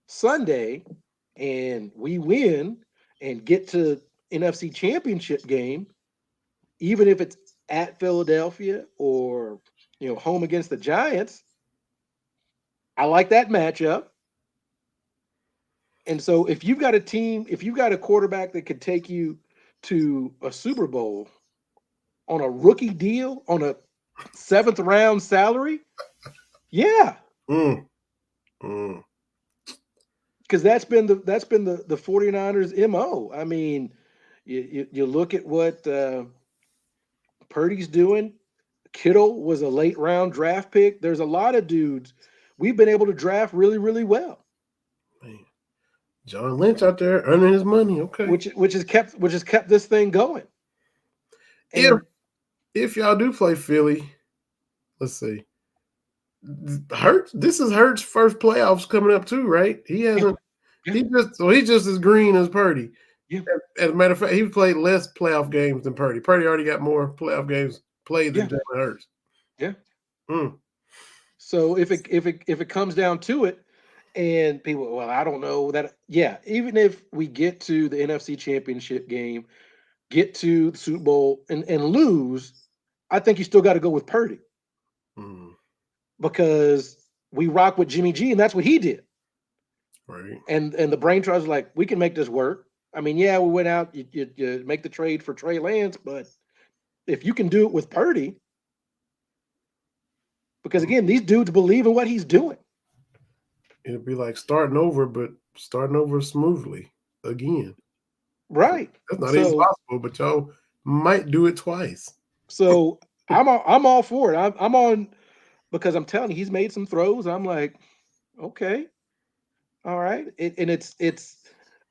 Sunday and we win and get to NFC Championship game, even if it's at Philadelphia or home against the Giants, I like that matchup. And so if you've got a team, if you've got a quarterback that could take you to a Super Bowl on a rookie deal, on a 7th round salary, yeah. Because that's been the 49ers MO. I mean, you look at what Purdy's doing. Kittle was a late round draft pick. There's a lot of dudes we've been able to draft really, really well. Man. John Lynch out there earning his money, okay. Which has kept this thing going. And if y'all do play Philly, let's see. This is Hurts' first playoffs coming up too, right? He hasn't. Yeah. He's just as green as Purdy. Yeah. As a matter of fact, he played less playoff games than Purdy. Purdy already got more playoff games played than Jalen Hurts. Yeah. So if it comes down to it, and people, well, I don't know that. Yeah, even if we get to the NFC Championship game, get to the Super Bowl, and lose, I think you still got to go with Purdy. Because we rock with Jimmy G, and that's what he did. Right. And the brain trust was like, we can make this work. I mean, yeah, we went out, you make the trade for Trey Lance, but if you can do it with Purdy, because again, these dudes believe in what he's doing. It'll be like starting over, but starting over smoothly again. Right. That's not even possible, but y'all might do it twice. So I'm all for it. I'm on, because I'm telling you, he's made some throws. I'm like, okay, all right. And it's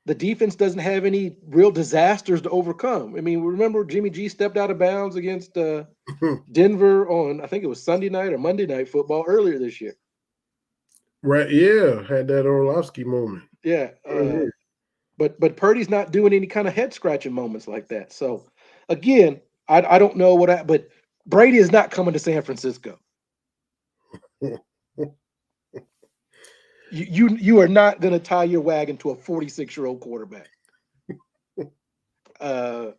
the defense doesn't have any real disasters to overcome. I mean, remember Jimmy G stepped out of bounds against Denver on, I think it was Sunday night or Monday Night Football earlier this year. Right, yeah, had that Orlovsky moment. Yeah, but Purdy's not doing any kind of head scratching moments like that. So again, I don't know but Brady is not coming to San Francisco. You are not going to tie your wagon to a 46-year-old quarterback. Aaron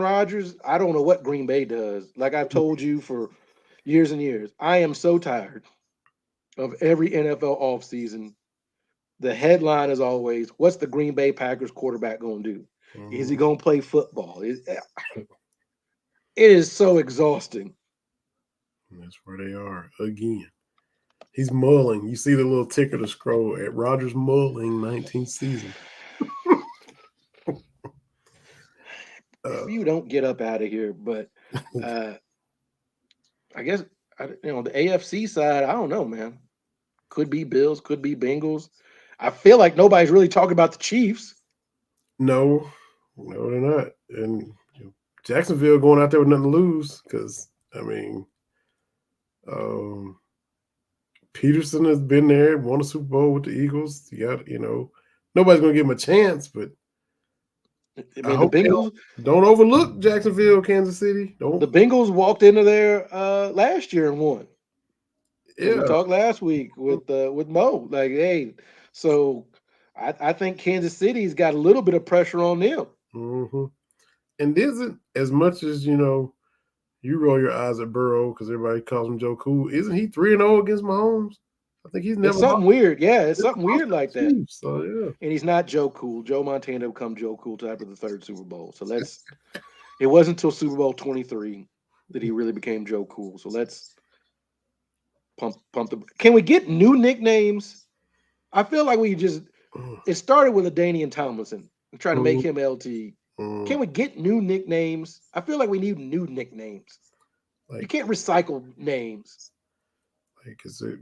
Rodgers, I don't know what Green Bay does. Like I've told you for years and years, I am so tired of every NFL offseason. The headline is always, what's the Green Bay Packers quarterback going to do? Is he going to play football? It is so exhausting. That's where they are again. He's mulling. You see the little ticker to scroll at Rodgers mulling 19th season. You don't get up out of here, but I guess the AFC side, I don't know, man. Could be Bills, could be Bengals. I feel like nobody's really talking about the Chiefs. No, they're not. And Jacksonville going out there with nothing to lose because, I mean, Peterson has been there, won a Super Bowl with the Eagles. You got, nobody's going to give him a chance, but I hope the Bengals don't overlook Jacksonville, Kansas City. The Bengals walked into there last year and won. Yeah, we talked last week with Mo. Like, hey, so I think Kansas City's got a little bit of pressure on them. Mm-hmm. And isn't, as much as you roll your eyes at Burrow because everybody calls him Joe Cool, isn't he 3-0 against Mahomes? I think he's never. It's something weird. Yeah, it's something weird like that. Chiefs, so yeah. And he's not Joe Cool. Joe Montana become Joe Cool after the 3rd Super Bowl. So it wasn't until Super Bowl 23 that he really became Joe Cool. So let's pump the. Can we get new nicknames? I feel like it started with LaDainian Tomlinson and trying to make him LT. Can we get new nicknames? I feel like we need new nicknames. You can't recycle names. Like, is it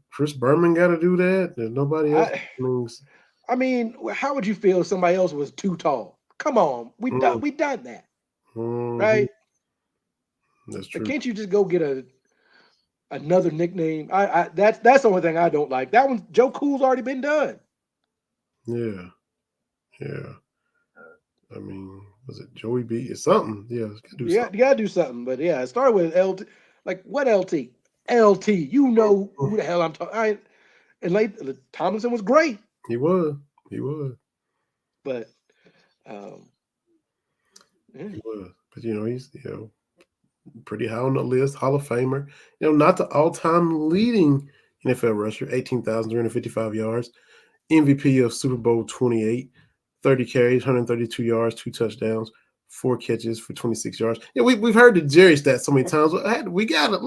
Chris Berman got to do that? There's nobody else. I mean, how would you feel if somebody else was too tall? Come on, we done that, right? That's true. But can't you just go get another nickname? That's the only thing I don't like. That one, Joe Cool's already been done. Yeah. I mean, was it Joey B? It's something. Yeah, it's gotta do Yeah, something. you gotta do something. But yeah, it started with LT. Like what LT? LT. You know who the hell I'm talking. And late Tomlinson was great, He was. but um, yeah. He was. But he's pretty high on the list, Hall of Famer. Not the all-time leading NFL rusher, 18,355 yards, MVP of Super Bowl 28, 30 carries, 132 yards, 2 touchdowns, 4 catches for 26 yards. Yeah, we've heard the Jerry stats so many times. We got it.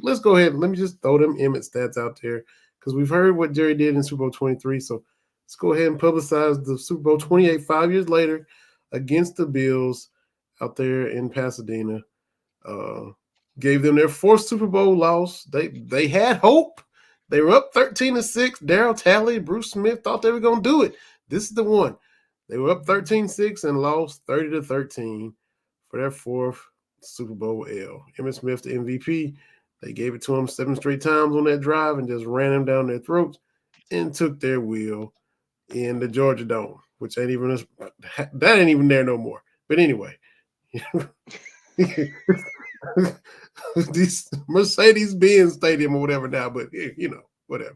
Let's go ahead and let me just throw them Emmett stats out there because we've heard what Jerry did in Super Bowl 23. So let's go ahead and publicize the Super Bowl 28 5 years later against the Bills out there in Pasadena. Gave them their 4th Super Bowl loss. They had hope. They were up 13-6. Darryl Talley, Bruce Smith thought they were going to do it. This is the one. They were up 13-6 and lost 30-13 for their 4th Super Bowl L. Emmitt Smith, the MVP. They gave it to him 7 straight times on that drive and just ran him down their throats and took their wheel in the Georgia Dome, which ain't even there no more. But anyway, these Mercedes-Benz Stadium or whatever now, but whatever.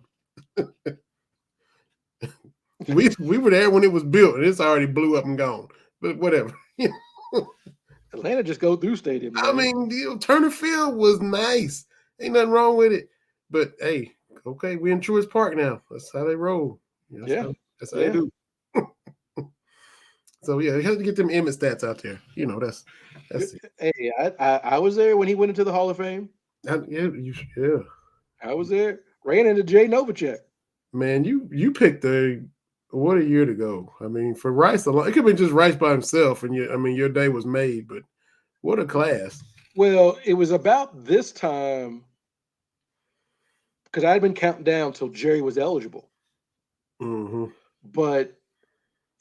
we were there when it was built, and it's already blew up and gone. But whatever. Atlanta just go through stadiums. I mean, Turner Field was nice. Ain't nothing wrong with it. But hey, okay, we're in Truist Park now. That's how they roll. That's how they do. So yeah, you have to get them Emmett stats out there. That's it. Hey, I was there when he went into the Hall of Fame. Yeah. I was there. Ran into Jay Novacek. Man, you picked what a year to go. I mean, for Rice alone, it could be just Rice by himself, and your day was made. But what a class! Well, it was about this time because I had been counting down till Jerry was eligible. Mm-hmm. But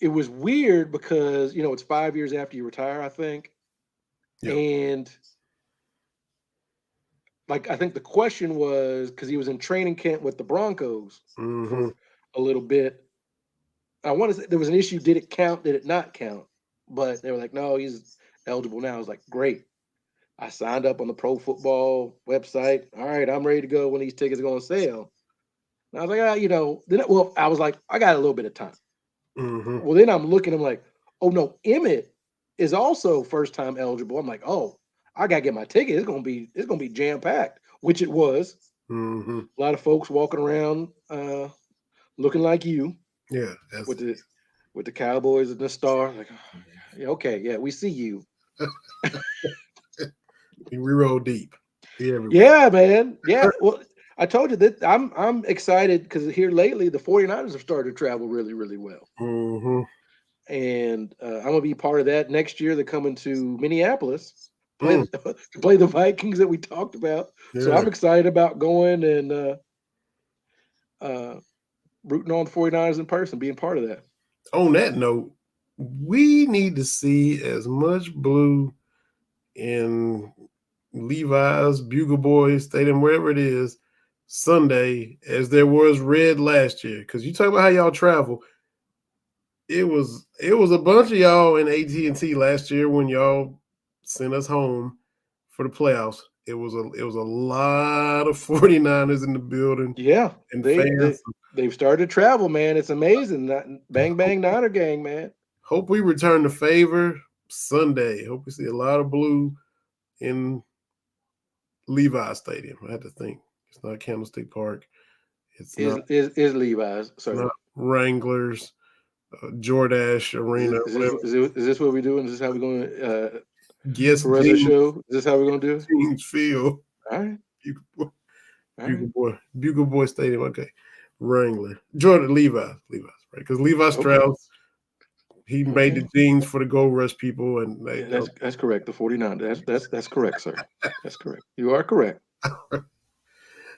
it was weird because it's 5 years after you retire, I think, and I think the question was because he was in training camp with the Broncos for a little bit. I want to say there was an issue. Did it count? Did it not count? But they were like, no, he's eligible now. I was like, great. I signed up on the Pro Football website. All right, I'm ready to go when these tickets are going to sell. And I was like, I was like, I got a little bit of time. Mm-hmm. Well, then I'm looking, I'm like, oh no, Emmett is also first time eligible. I'm like, oh, I gotta get my ticket. It's gonna be jam-packed, which it was. Mm-hmm. A lot of folks walking around looking like you. Yeah, with the Cowboys and the star. Like, okay, yeah, we see you. We roll deep. Yeah, man. Yeah. Well, I told you that I'm excited because here lately the 49ers have started to travel really, really well. Mm-hmm. And I'm gonna be part of that next year. They're coming to Minneapolis to play the Vikings that we talked about. Yeah. So I'm excited about going and rooting on the 49ers in person, being part of that. On that note, we need to see as much blue in Levi's, Bugle Boys Stadium, wherever it is, Sunday as there was red last year. Because you talk about how y'all travel. It was a bunch of y'all in AT&T last year when y'all sent us home for the playoffs. It was a lot of 49ers in the building. Yeah, and they've started to travel, man. It's amazing. Bang bang Niner gang, man. Hope we return the favor Sunday. Hope we see a lot of blue in Levi's Stadium. I had to think. It's not Candlestick Park. It's not Levi's. Sorry, not Wranglers, Jordache Arena. Is this what we're doing? Is this how we're going to Yes, for the show? Is this how we're going to do it? James Field. All right. Bugle Boy Stadium. Okay. Wrangler. Levi's, right? Because Levi Strauss, he made the jeans for the Gold Rush people, and that's correct. The 49. That's correct, sir. That's correct. You are correct.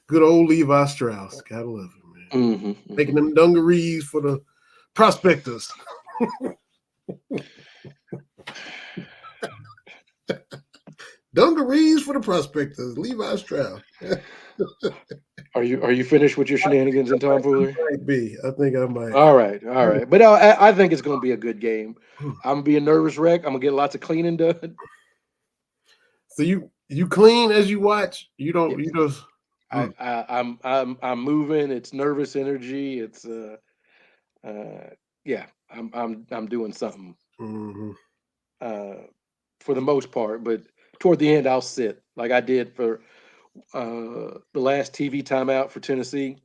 Good old Levi Strauss. Gotta love him, man. Making them dungarees for the prospectors. Dungarees for the prospectors. Levi Stroud. Are you finished with your shenanigans and tomfoolery? Might be. I think I might. All right, all right. But I think it's going to be a good game. I'm gonna be a nervous wreck. I'm gonna get lots of cleaning done. So you clean as you watch. You don't. Yes. You just. I'm moving. It's nervous energy. It's yeah. I'm doing something Mm-hmm. For the most part, but toward the end I'll sit like I did for the last TV timeout for Tennessee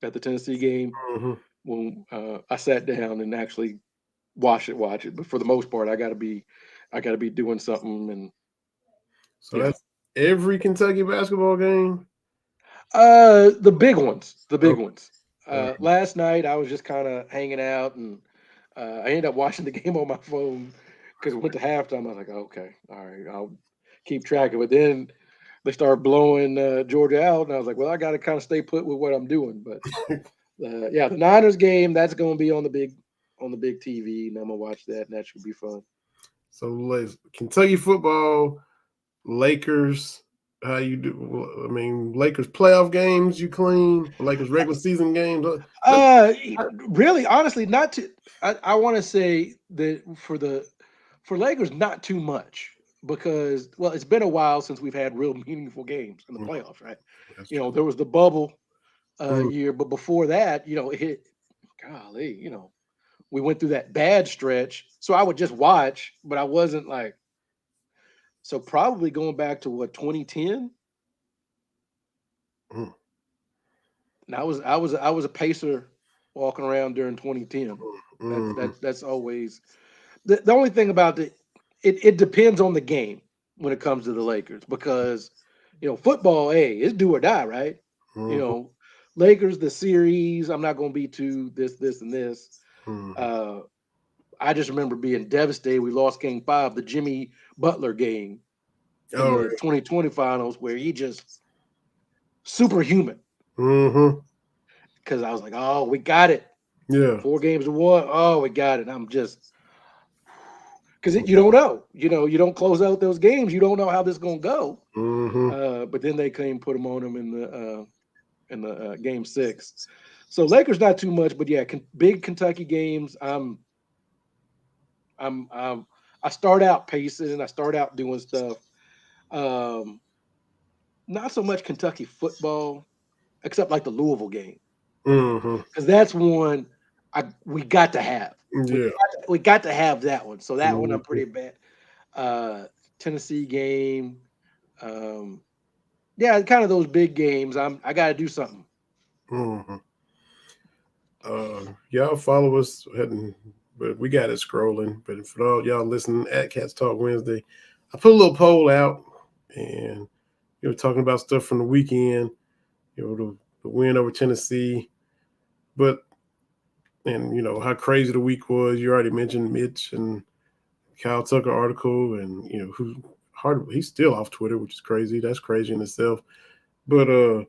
at the Tennessee game Mm-hmm. when I sat down and actually watch it. But for the most part, I got to be doing something. And So that's every Kentucky basketball game. the big ones, the big Okay. ones. Last night I was just kind of hanging out, and I ended up watching the game on my phone because it went to halftime. I was like, okay, all right, I'll keep track of it. Then they started blowing Georgia out, and I was like, well, I got to kind of stay put with what I'm doing. But yeah, the Niners game, that's going to be on the big TV, and I'm gonna watch that, and that should be fun. So Kentucky football, Lakers. How you do? I mean, Lakers playoff games you clean. Lakers regular season games. Really, honestly, not too. I want to say that for Lakers, not too much because well, it's been a while since we've had real meaningful games in the playoffs, right? That's You know, true. there was the bubble Mm. year, but before that, you know, it hit. Golly, you know, we went through that bad stretch, so I would just watch, but I wasn't like. So probably going back to what 2010. Mm. And I was a pacer walking around during 2010. Mm. That's always the only thing about it depends on the game when it comes to the Lakers because you know football, hey, it's do or die, right? You Mm. know, Lakers the series. I'm not going to be too this and this. Mm. Uh, I just remember being devastated. We lost Game 5, the Jimmy Butler game in Oh, the 2020 finals, where he just superhuman. mm-hmm. Because I was like, oh, we got it. Yeah. 4-1. Oh, we got it. I'm just because you don't know. You know, you don't close out those games. You don't know how this is gonna go. Mm-hmm. But then they came put them on them in the game 6. So Lakers not too much, but yeah, big Kentucky games. I start out pacing. I start out doing stuff. Um, Not so much Kentucky football, except like the Louisville game, Mm-hmm. because that's one we got to have. Yeah. We got to have that one. So that one I'm Mm-hmm. pretty bad. Uh, Tennessee game. Um, yeah, kind of those big games. I got to do something. Mm-hmm. Y'all follow us, but we got it scrolling. But for all y'all listening at Cats Talk Wednesday, I put a little poll out, and talking about stuff from the weekend. The win over Tennessee, but and how crazy the week was. You already mentioned Mitch and Kyle Tucker article, and who hard he's still off Twitter, which is crazy. That's crazy in itself. But a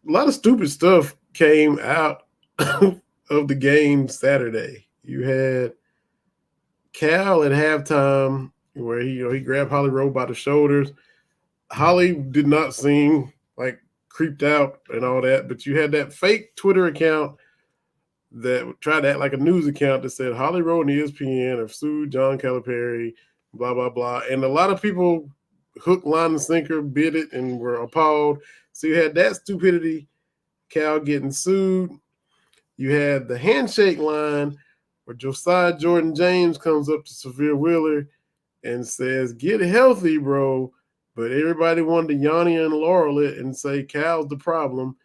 lot of stupid stuff came out of the game Saturday. You had Cal at halftime where he grabbed Holly Rowe by the shoulders. Holly did not seem like creeped out and all that, but you had that fake Twitter account that tried to act like a news account that said Holly Rowe and ESPN have sued John Calipari, blah, blah, blah. And a lot of people hook, line, and sinker bid it and were appalled. So you had that stupidity, Cal getting sued. You had the handshake line where Josiah Jordan James comes up to Severe Wheeler and says, "Get healthy, bro." But everybody wanted to Yanni and Laurel it and say Cal's the problem.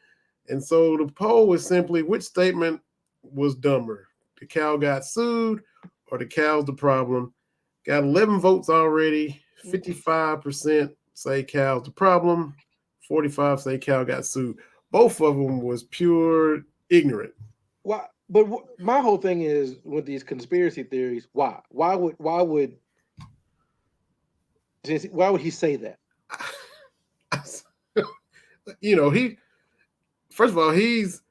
And so the poll was simply, which statement was dumber? The Cal got sued or the Cal's the problem? Got 11 votes already. 55% say Cal's the problem. 45 say Cal got sued. Both of them was pure ignorant. Why? But my whole thing is with these conspiracy theories. Why? Why would he say that? He first of all, he's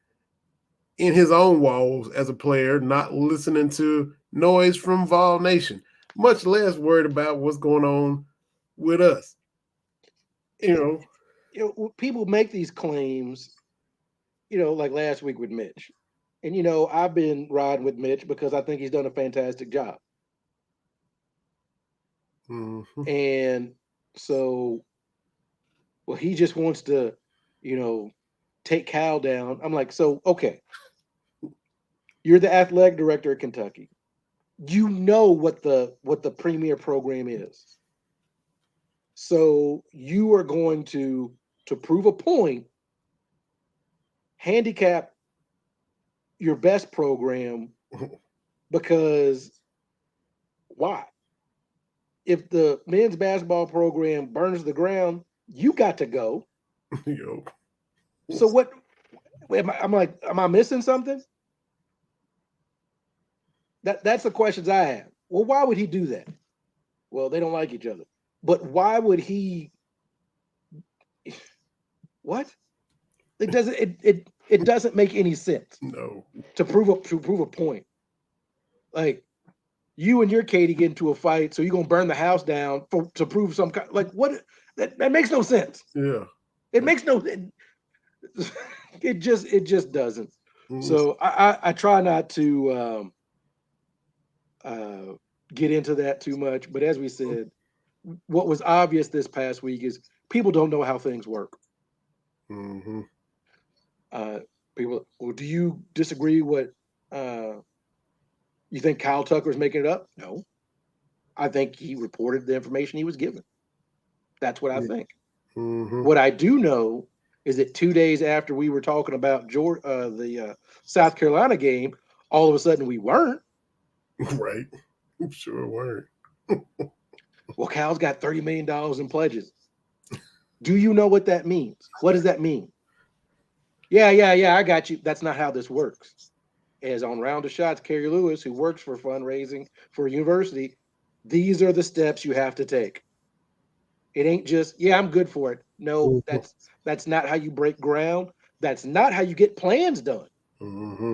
in his own walls as a player, not listening to noise from Vol Nation, much less worried about what's going on with us. You people make these claims, like last week with Mitch. And I've been riding with Mitch because I think he's done a fantastic job. know. And so, well, he just wants to, take Cal down. I'm like, so okay, you're the athletic director of Kentucky. You know what the premier program is. So you are going to prove a point, handicap your best program because why? If the men's basketball program burns the ground, you got to go. Yo. So what? I'm like, am I missing something? That's the questions I have. Well, why would he do that? Well, they don't like each other. But why would he? What? It doesn't make any sense No. to prove a point. Like you and your Katie get into a fight, so you're gonna burn the house down to prove some kind. Like what? That makes no sense. Yeah. It makes no. It just doesn't. Mm. So I try not to get into that too much. But as we said, what was obvious this past week is people don't know how things work. Mm-hmm. People, well, do you disagree? What you think Kyle Tucker's making it up? No, I think he reported the information he was given. That's what I think. Mm-hmm. What I do know is that 2 days after we were talking about the South Carolina game, all of a sudden we weren't. Right. I'm sure weren't. Well, Cal's got $30 million in pledges. Do you know what that means? What does that mean? Yeah, I got you. That's not how this works. As on Round of Shots, Kerry Lewis, who works for fundraising for a university, these are the steps you have to take. It ain't just, yeah, I'm good for it. No, that's not how you break ground. That's not how you get plans done. Mm-hmm.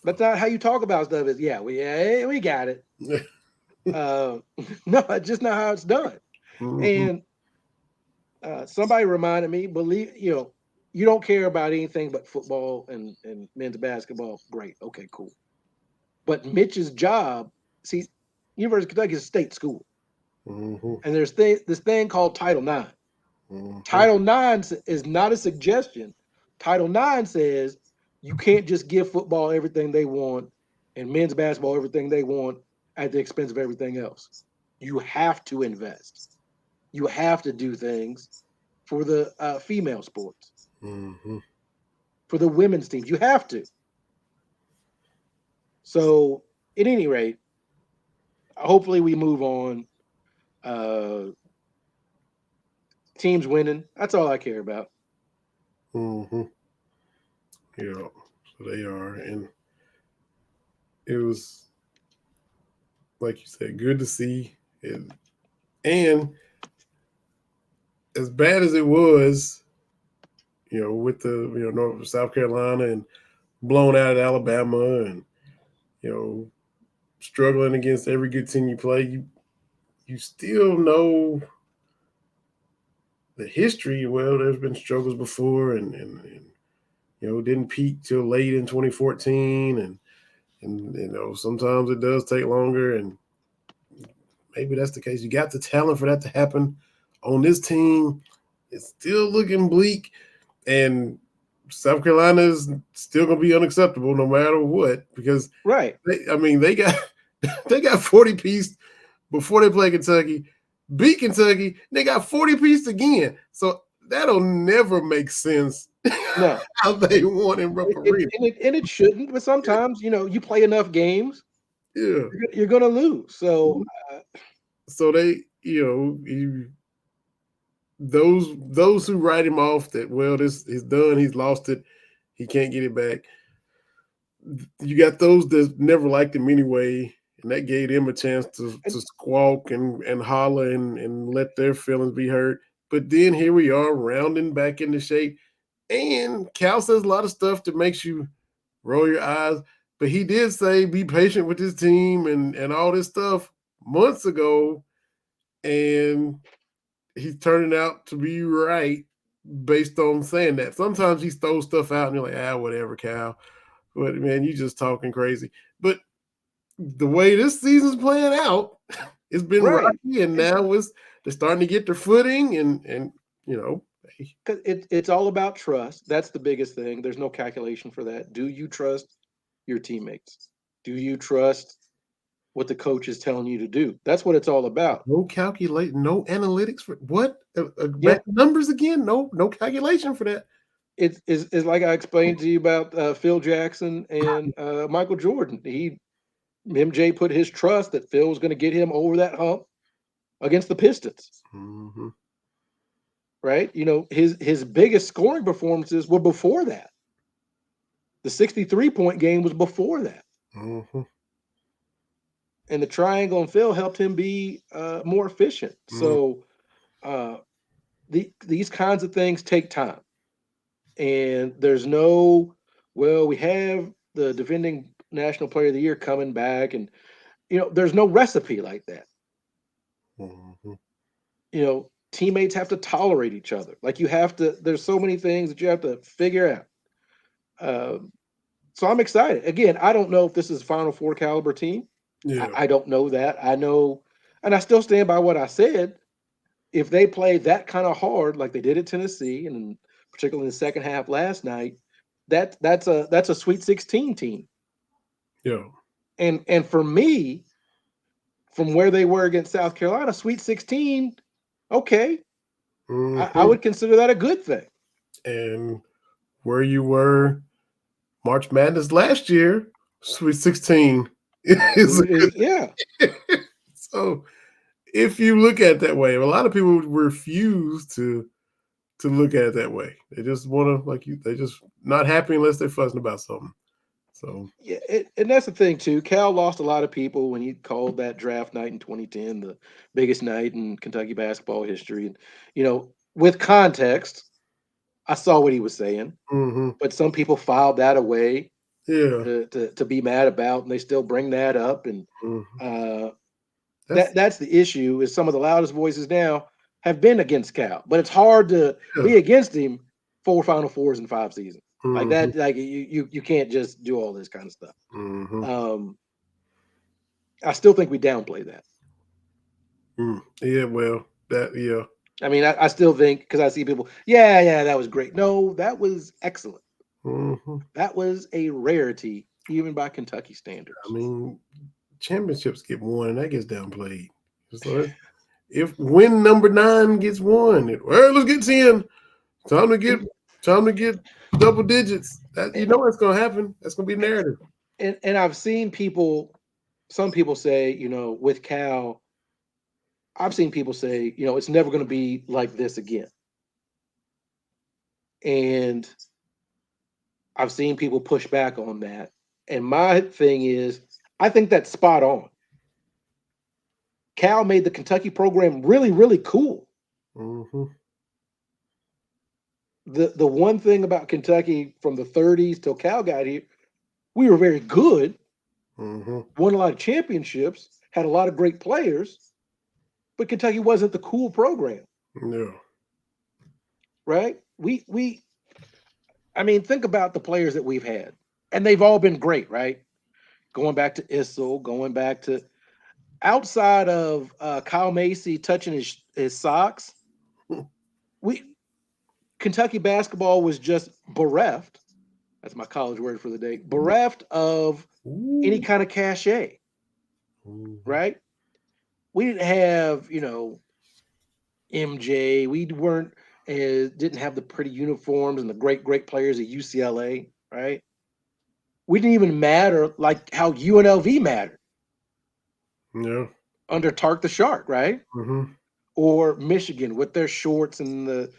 That's not how you talk about stuff. Is we got it. No, it's just not how it's done. Mm-hmm. And somebody reminded me, believe you don't care about anything but football and men's basketball. Great, okay, cool. But Mitch's job, see, University of Kentucky is a state school, Mm-hmm. and there's this thing called Title IX. Mm-hmm. Title IX is not a suggestion. Title IX says you can't just give football everything they want and men's basketball everything they want at the expense of everything else. You have to invest. You have to do things for the female sports, Mm-hmm. for the women's teams. You have to. So, at any rate, hopefully we move on. Uh, Teams winning. That's all I care about. Mm-hmm. Yeah. So they are. And it was, like you said, good to see. And as bad as it was, with the North South Carolina and blown out at Alabama and struggling against every good team you play, you still know the history. Well, there's been struggles before, and didn't peak till late in 2014, and sometimes it does take longer, and maybe that's the case. You got the talent for that to happen on this team. It's still looking bleak, and South Carolina is still going to be unacceptable no matter what, because Right. they got they got 40 piece before they play Kentucky, beat Kentucky, they got 40 piece again. So that'll never make sense. No. How they won in Rupp Arena. And it shouldn't, but sometimes, you play enough games, Yeah. you're going to lose. So, So they, those who write him off that, well, this is done, he's lost it, he can't get it back. You got those that never liked him anyway, and that gave them a chance to squawk and holler and let their feelings be hurt. But then here we are rounding back into shape. And Cal says a lot of stuff that makes you roll your eyes. But he did say be patient with his team and all this stuff months ago. And he's turning out to be right based on saying that. Sometimes he throws stuff out and you're like, whatever, Cal. But man, you just talking crazy. But the way this season's playing out, it's been rocky, and now they're starting to get their footing, and you know, because it's all about trust. That's the biggest thing. There's no calculation for that. Do you trust your teammates? Do you trust what the coach is telling you to do? That's what it's all about. No calculate, no analytics for what? Back numbers again? No calculation for that. It's like I explained to you about Phil Jackson and Michael Jordan. MJ put his trust that Phil was going to get him over that hump against the Pistons. Mm-hmm. Right? You know, his biggest scoring performances were before that. The 63-point game was before that. Mm-hmm. And the triangle and Phil helped him be more efficient. So these kinds of things take time. And there's we have the defending National Player of the Year coming back, and there's no recipe like that. Mm-hmm. Teammates have to tolerate each other. Like there's so many things that you have to figure out. So I'm excited. Again, I don't know if this is a Final Four caliber team. Yeah. I don't know that. I know, and I still stand by what I said. If they play that kind of hard, like they did at Tennessee, and particularly in the second half last night, that's a Sweet 16 team. Yeah. And for me, from where they were against South Carolina, Sweet 16, okay, I would consider that a good thing. And where you were March Madness last year, Sweet 16 yeah. So if you look at it that way, a lot of people refuse to look at it that way. They just want to, they just not happy unless they're fussing about something. So yeah, and that's the thing too. Cal lost a lot of people when he called that draft night in 2010 the biggest night in Kentucky basketball history. And with context, I saw what he was saying, but some people filed that away, to be mad about, and they still bring that up. And that's the issue. Is some of the loudest voices now have been against Cal, but it's hard to be against him 4 Final Fours in 5 seasons. Like that, like you can't just do all this kind of stuff. I still think we downplay that. Yeah, well, I mean, I still think, because I see people, that was great. No, that was excellent. That was a rarity, even by Kentucky standards. I mean, championships get won, and that gets downplayed. So if win number 9 gets won, let's get 10. Time to get double digits. That's going to happen. That's going to be narrative. And I've seen some people say, with Cal, I've seen people say, it's never going to be like this again. And I've seen people push back on that. And my thing is, I think that's spot on. Cal made the Kentucky program really, really cool. The one thing about Kentucky from the 30s till Cal got here, we were very good, won a lot of championships, had a lot of great players, but Kentucky wasn't the cool program. No. Right? I mean, think about the players that we've had, and they've all been great, right? Going back to Issel, going back to outside of Kyle Macy touching his socks, Kentucky basketball was just bereft. That's my college word for the day. Bereft of any kind of cachet, right? We didn't have, MJ. We didn't have the pretty uniforms and the great players at UCLA, right? We didn't even matter like how UNLV mattered. Yeah. Under Tark the Shark, right? Or Michigan with their shorts and the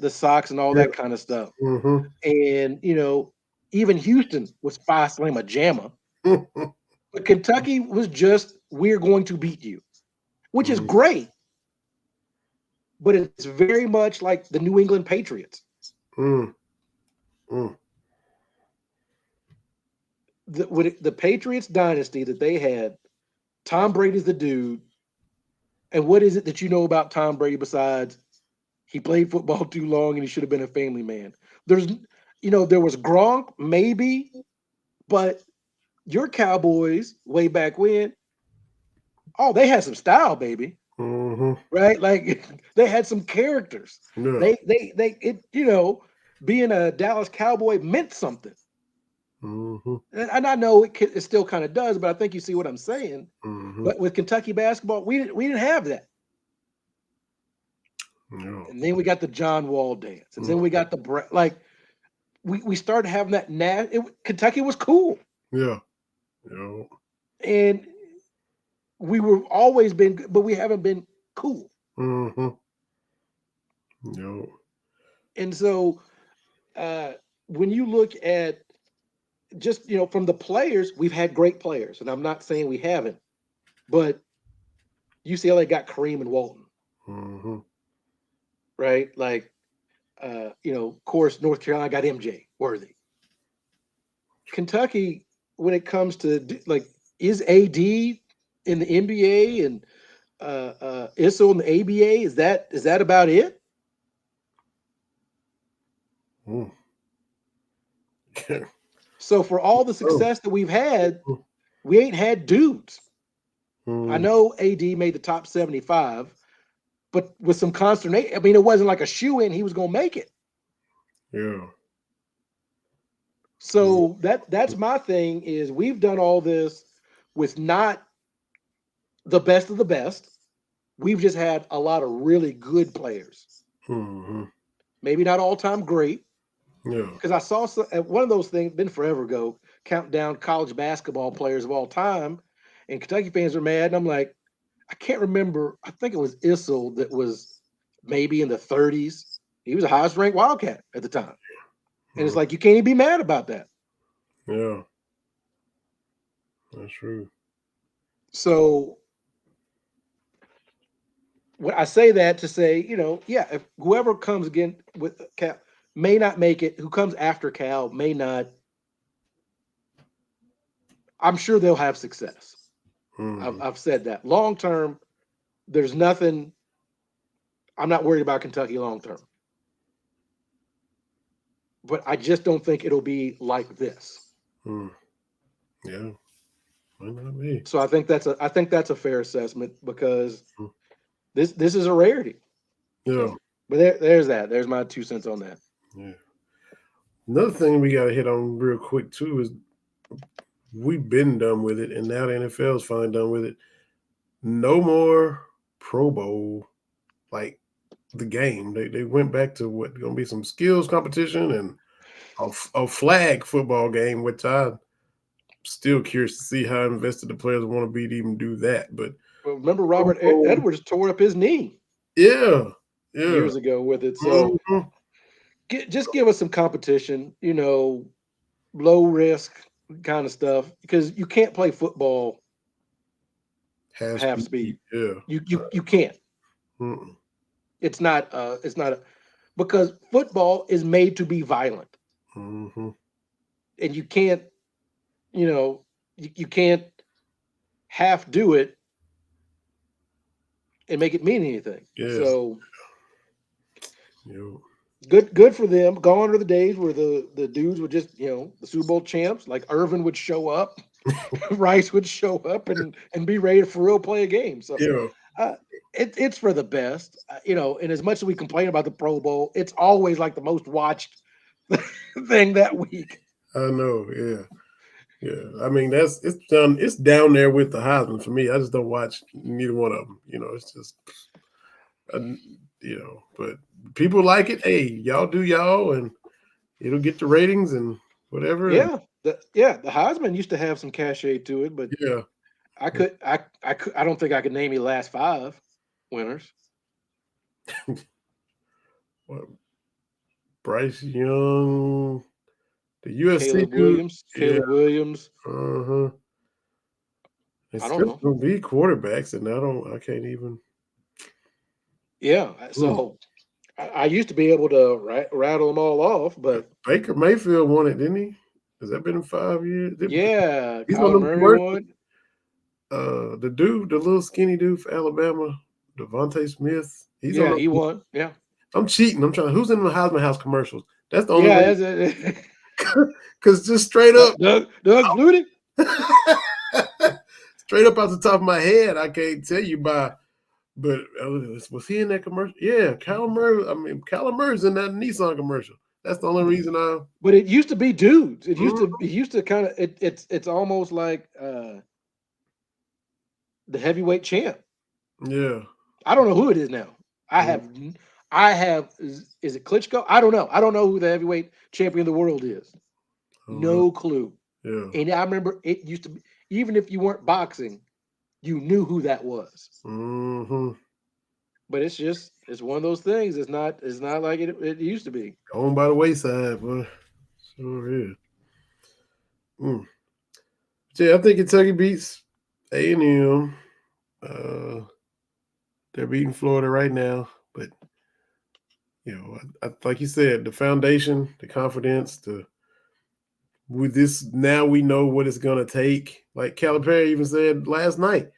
socks and all that kind of stuff. And even Houston was Phi Slama Jamma. But Kentucky was just, we're going to beat you, which is great. But it's very much like the New England Patriots. The Patriots dynasty that they had, Tom Brady's the dude. And what is it that you know about Tom Brady besides he played football too long and he should have been a family man? There's, there was Gronk, maybe, but your Cowboys way back when, oh, they had some style, baby, Mm-hmm. right? Like they had some characters. Yeah. Being a Dallas Cowboy meant something. Mm-hmm. And I know it still kind of does, but I think you see what I'm saying. Mm-hmm. But with Kentucky basketball, we didn't have that. Yeah. And then we got the John Wall dance, and then we got we started having that. Kentucky was cool, Yeah. Yeah. and we were always been, but we haven't been cool. Mm-hmm. Yeah. And so when you look at just from the players, we've had great players, and I'm not saying we haven't, but UCLA got Kareem and Walton, Mm-hmm. right? Like, of course, North Carolina got MJ Worthy. Kentucky, when it comes to is AD in the NBA and Issel in the ABA, is that about it? Mm. So for all the success that we've had, we ain't had dudes. I know AD made the top 75, but with some consternation. I mean, it wasn't like a shoe-in; he was going to make it. Yeah. So that's my thing is we've done all this with not the best of the best. We've just had a lot of really good players. Mm-hmm. Maybe not all-time great. Yeah. Because I saw one of those things, been forever ago, count down college basketball players of all time, and Kentucky fans are mad. And I'm like, I can't remember. I think it was Issel that was maybe in the 30s. He was a highest ranked Wildcat at the time. And it's like, you can't even be mad about that. Yeah. That's true. So when I say that to say, if whoever comes again with Cal may not make it, who comes after Cal may not. I'm sure they'll have success. I've said that. Long term, there's nothing. I'm not worried about Kentucky long term. But I just don't think it'll be like this. Yeah. Might not be. So I think that's a fair assessment because this is a rarity. Yeah. So, but there's that. There's my 2 cents on that. Yeah. Another thing we got to hit on real quick too is we've been done with it, and now the NFL is finally done with it. No more Pro Bowl, like the game. They went back to what going to be some skills competition and a flag football game, which I'm still curious to see how invested the players want to be to even do that. But remember, Robert Edwards tore up his knee. Yeah. Years ago with it. So just give us some competition. Low risk kind of stuff because you can't play football half speed. Yeah, you can't. Mm-mm. It's not because football is made to be violent, Mm-hmm. and you can't you can't half do it and make it mean anything. Yes. So Yeah. good for them. Gone are the days where the dudes would just the Super Bowl champs like Irvin would show up, Rice would show up and be ready to for real play a game. So Yeah. it's for the best, and as much as we complain about the Pro Bowl, it's always like the most watched thing that week. I know. Yeah. Yeah. I mean, it's down there with the Heisman for me. I just don't watch neither one of them. It's just, but people like it. Hey, y'all do y'all, and it'll get the ratings and whatever. Yeah. The Heisman used to have some cachet to it, but yeah, I don't think I could name you the last 5 winners. What? Bryce Young, the USC Caleb Williams. Uh-huh. It's I don't know. going to be quarterbacks, and I can't even. Yeah, so I used to be able to rattle them all off, but Baker Mayfield won it, didn't he? Has that been in 5 years? Yeah, he's Kyler Murray won. The little skinny dude for Alabama. Devontae Smith. He's Yeah, on. he won. Yeah. I'm cheating. I'm trying. Who's in the Heisman House commercials? That's the only Yeah, way. that's it. Because just straight up, Doug Flutie. straight up out the top of my head, I can't tell you by. But was he in that commercial? Yeah, Callum Murray's in that Nissan commercial. That's the only reason I. But it used to be dudes. It used to kind of it's almost like the heavyweight champ. Yeah. I don't know who it is now. I have is it Klitschko? I don't know. I don't know who the heavyweight champion of the world is. No clue. Yeah. And I remember it used to be, even if you weren't boxing, you knew who that was. Mm-hmm. But it's one of those things. It's not like it used to be. Going by the wayside, boy. Sure is. Yeah, I think Kentucky beats A&M. They're beating Florida right now, but I, like you said, the foundation, the confidence, with this now we know what it's gonna take. Like Calipari even said last night,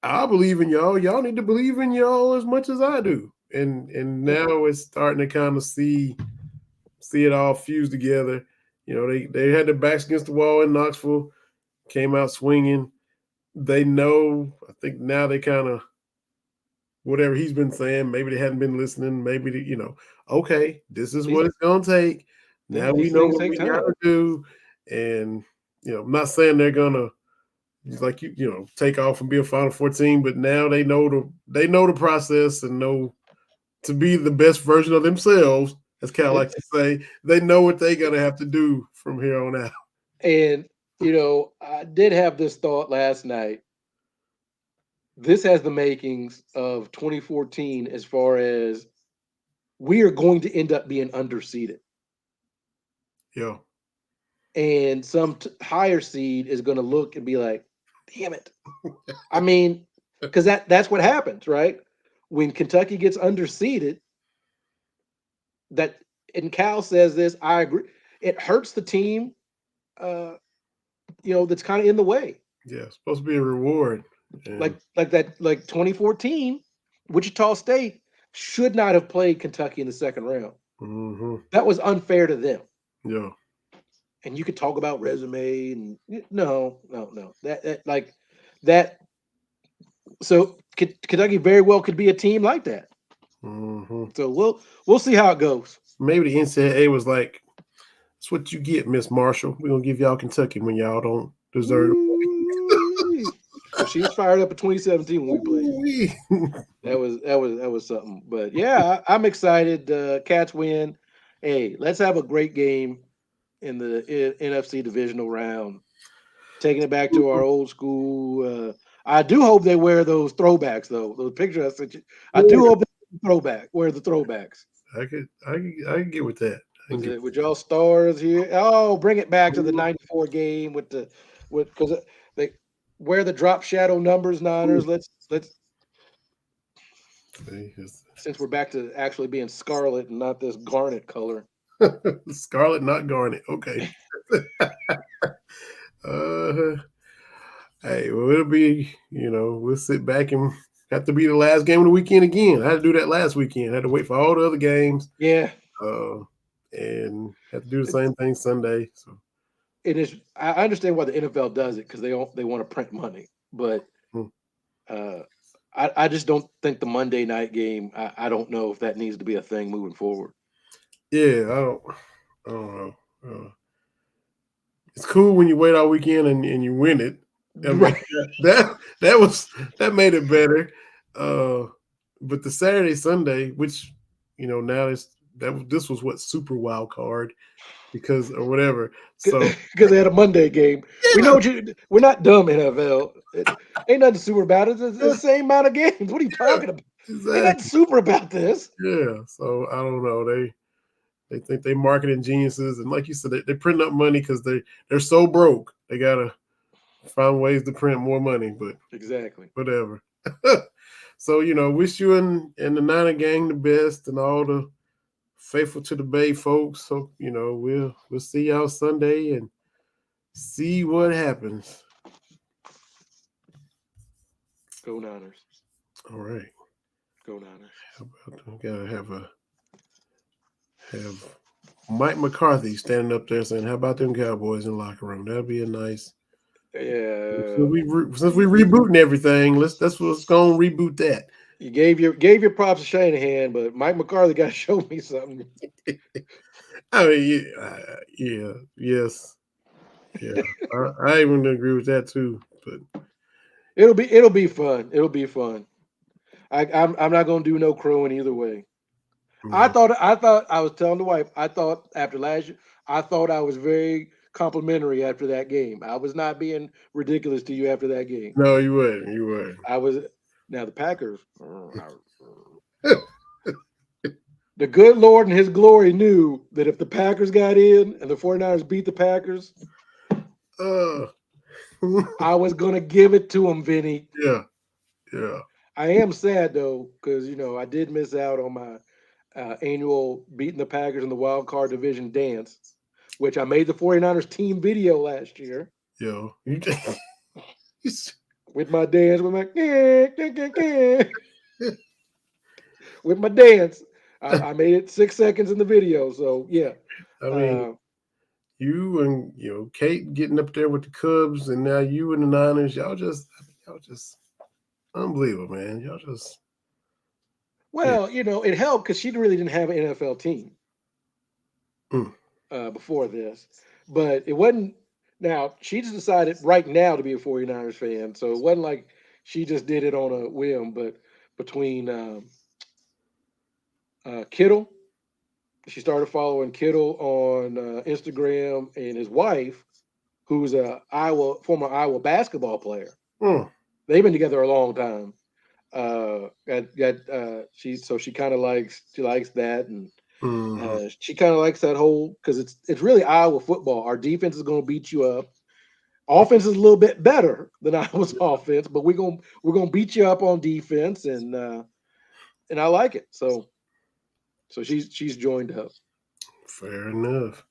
I believe in y'all. Y'all need to believe in y'all as much as I do. And now it's starting to kind of see it all fused together. They had their backs against the wall in Knoxville, came out swinging. They know. I think now they kind of whatever he's been saying. Maybe they hadn't been listening. Maybe okay, this is what it's gonna take. Now we know what we gotta do. And I'm not saying they're gonna take off and be a Final Four team, but now they know the process and know to be the best version of themselves, as Cal likes to say. They know what they're gonna have to do from here on out. And I did have this thought last night. This has the makings of 2014 as far as we are going to end up being underseeded. Yeah. And some higher seed is going to look and be like, damn it. I mean, because that's what happens, right? When Kentucky gets underseeded, and Cal says this, I agree. It hurts the team, that's kind of in the way. Yeah, it's supposed to be a reward. Like 2014, Wichita State should not have played Kentucky in the second round. Mm-hmm. That was unfair to them. Yeah. And you could talk about resume and no. That. So Kentucky very well could be a team like that. Mm-hmm. So we'll see how it goes. Maybe the NCAA was like, "That's what you get, Miss Marshall. We're gonna give y'all Kentucky when y'all don't deserve it." So she was fired up in 2017 when we played. That was something. But yeah, I'm excited. Cats win. Hey, let's have a great game in the NFC divisional round. Taking it back to our old school. I do hope they wear those throwbacks though. Those pictures I sent you. I do hope they wear the throwbacks. I could get with that. With y'all stars here. Oh, bring it back to the 94 game because they wear the drop shadow numbers, Niners. Let's since we're back to actually being scarlet and not this garnet color. Scarlet, not garnet. Okay. Hey, well, it'll be, we'll sit back and have to be the last game of the weekend again. I had to do that last weekend. I had to wait for all the other games. Yeah. And have to do the same thing Sunday. So it is. I understand why the NFL does it because they want to print money, but I just don't think the Monday night game. I don't know if that needs to be a thing moving forward. Yeah, I don't know. It's cool when you wait all weekend and you win it. I mean, right. That made it better. But the Saturday, Sunday, which now this was what super wild card because or whatever. So because they had a Monday game. Yeah. We know we're not dumb, NFL. Ain't nothing super about it. It's the same amount of games. What are you talking about? Exactly. Ain't nothing super about this. Yeah. So I don't know. They think they marketing geniuses, and like you said, they print up money because they're so broke. They gotta find ways to print more money. But exactly, whatever. So wish you and the Niner gang the best, and all the faithful to the Bay folks. So we'll see y'all Sunday and see what happens. Go Niners. All right. Go Niners. How about we gotta have Mike McCarthy standing up there saying, "How about them Cowboys in the locker room?" That'd be a nice. Yeah. Since we rebooting everything, let's go and reboot that. You gave your props to Shanahan, but Mike McCarthy got to show me something. I mean, yes, yeah. I even agree with that too. But It'll be fun. It'll be fun. I'm not gonna do no crowing either way. I yeah. thought I was telling the wife. I thought after last year, I thought I was very complimentary after that game. I was not being ridiculous to you after that game. No, you wouldn't. You wouldn't. I was. Now the Packers. The good Lord in His glory knew that if the Packers got in and the 49ers beat the Packers, uh, I was gonna give it to them, Vinny. yeah, yeah. I am sad though, because I did miss out on my annual beating the Packers in the wild card division dance, which I made the 49ers team video last year Yo, with my dance, with my dance. I made it 6 seconds in the video. So yeah. I mean, you and Kate getting up there with the Cubs, and now you and the Niners. Y'all just unbelievable, man. Y'all just Well, it helped because she really didn't have an NFL team Mm. Before this, but it wasn't. Now she just decided right now to be a 49ers fan, so it wasn't like she just did it on a whim. But between Kittle, she started following Kittle on Instagram, and his wife, who's a former Iowa basketball player. Mm. They've been together a long time. She kind of likes that, and she kind of likes that whole, because it's really Iowa football. Our defense is going to beat you up. Offense is a little bit better than Iowa's offense, but we're gonna beat you up on defense, and I like it. So she's joined up. Fair enough.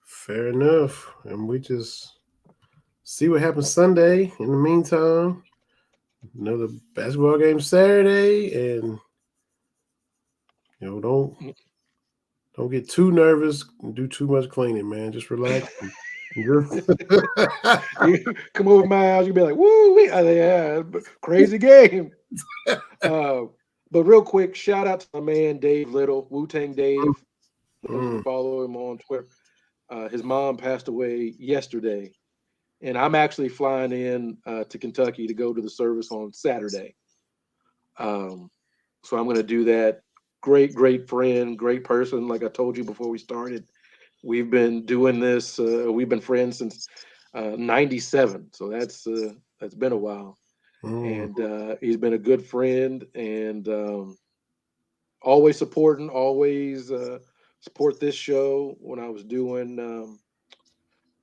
Fair enough. And we just see what happens Sunday. In the meantime, another basketball game Saturday, and don't get too nervous and do too much cleaning, man. Just relax. You come over to my house, you'll be like, "Woo, yeah, crazy game." But real quick, shout out to my man Dave Little, Wu Tang Dave. Those who follow him on Twitter. His mom passed away yesterday, and I'm actually flying in to Kentucky to go to the service on Saturday. So I'm going to do that. Great friend, great person. Like I told you before we started, we've been doing this. We've been friends since '97, so that's been a while. And he's been a good friend, and always supporting, always support this show. When I was doing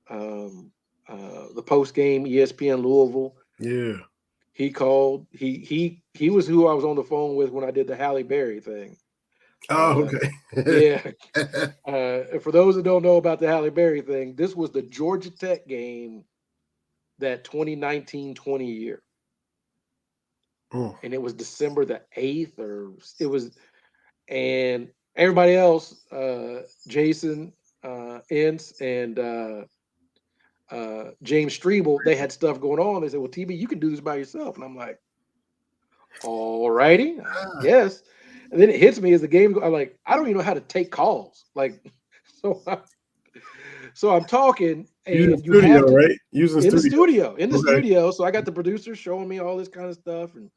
the post game ESPN Louisville, Yeah. he called. He was who I was on the phone with when I did the Halle Berry thing. Oh, okay. Yeah. For those that don't know about the Halle Berry thing, this was the Georgia Tech game that 2019-20 year. And it was December the 8th, or it was, and everybody else, Jason Ince and James Strebel, they had stuff going on. They said, "Well, TB, you can do this by yourself." And I'm like, "All righty, I guess." And then it hits me as the game. I'm like, I don't even know how to take calls. Like, so I'm talking, and you have to, right? Using in studio. the studio. So I got the producer showing me all this kind of stuff, and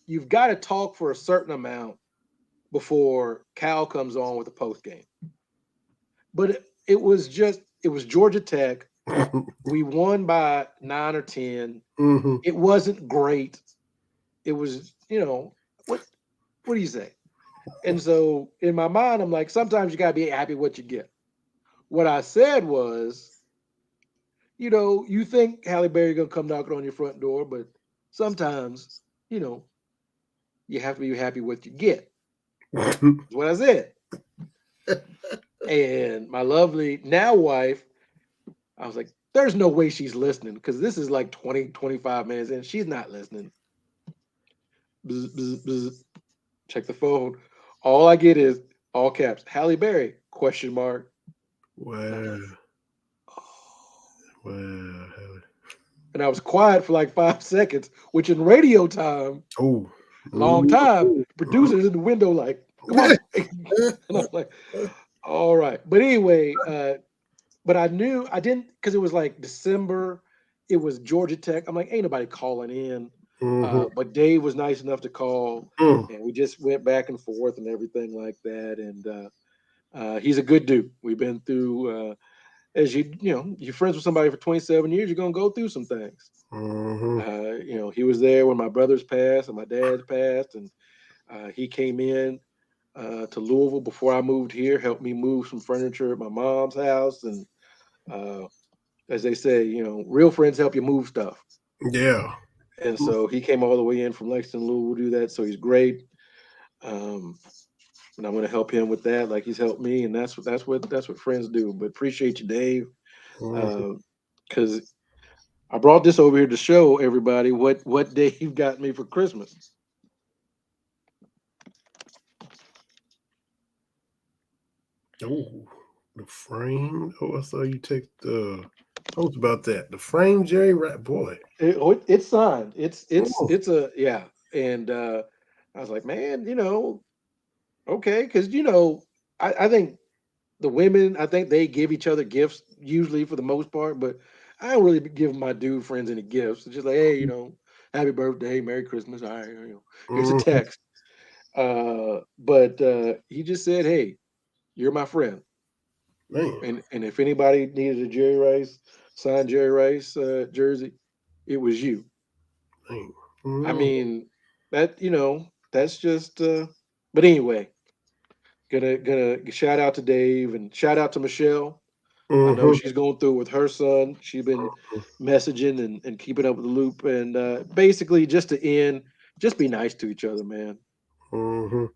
you've got to talk for a certain amount before Cal comes on with the post game. But it was Georgia Tech. We won by 9 or 10. It wasn't great. It was, what do you say? And so in my mind, I'm like, sometimes you gotta be happy what you get. What I said was, you think Halle Berry gonna come knocking on your front door, but sometimes, you have to be happy what you get. That's what I said. And my lovely now wife, I was like, there's no way she's listening, because this is like 20, 25 minutes in. She's not listening. bzz, bzz, bzz. Check the phone. All I get is all caps. Halle Berry, question mark. And I'm Wow. like, oh. Wow. And I was quiet for like 5 seconds, which in radio time, Oh. long time. Producer's in the window like, come on. And I'm like, all right. But anyway, but I knew I didn't because it was like December. It was Georgia Tech. I'm like, ain't nobody calling in. But Dave was nice enough to call, and we just went back and forth and everything like that. And he's a good dude. We've been through, as you're friends with somebody for 27 years, you're gonna go through some things. He was there when my brothers passed and my dad's passed, and he came in to Louisville before I moved here, helped me move some furniture at my mom's house, and as they say, real friends help you move stuff. Yeah. And so he came all the way in from Lexington, Louisville, to do that. So he's great. And I'm going to help him with that, like he's helped me, and that's what friends do. But appreciate you, Dave, because I brought this over here to show everybody what Dave got me for Christmas. Oh, the frame. Oh, I saw you take the. Told about that. The frame, Jerry Rat boy. It's signed. It's a yeah. And I was like, man, okay, because I think the women, I think they give each other gifts usually for the most part, but I don't really give my dude friends any gifts. It's just like, hey, happy birthday, Merry Christmas. All right, here's a text. But he just said, hey, you're my friend. Man. And if anybody needed a Jerry Rice, signed Jerry Rice jersey, it was you. Man. I mean, that's just but anyway, gonna shout out to Dave and shout out to Michelle. I know she's going through with her son. She's been messaging and keeping up with the loop. And basically, just to end, just be nice to each other, man. I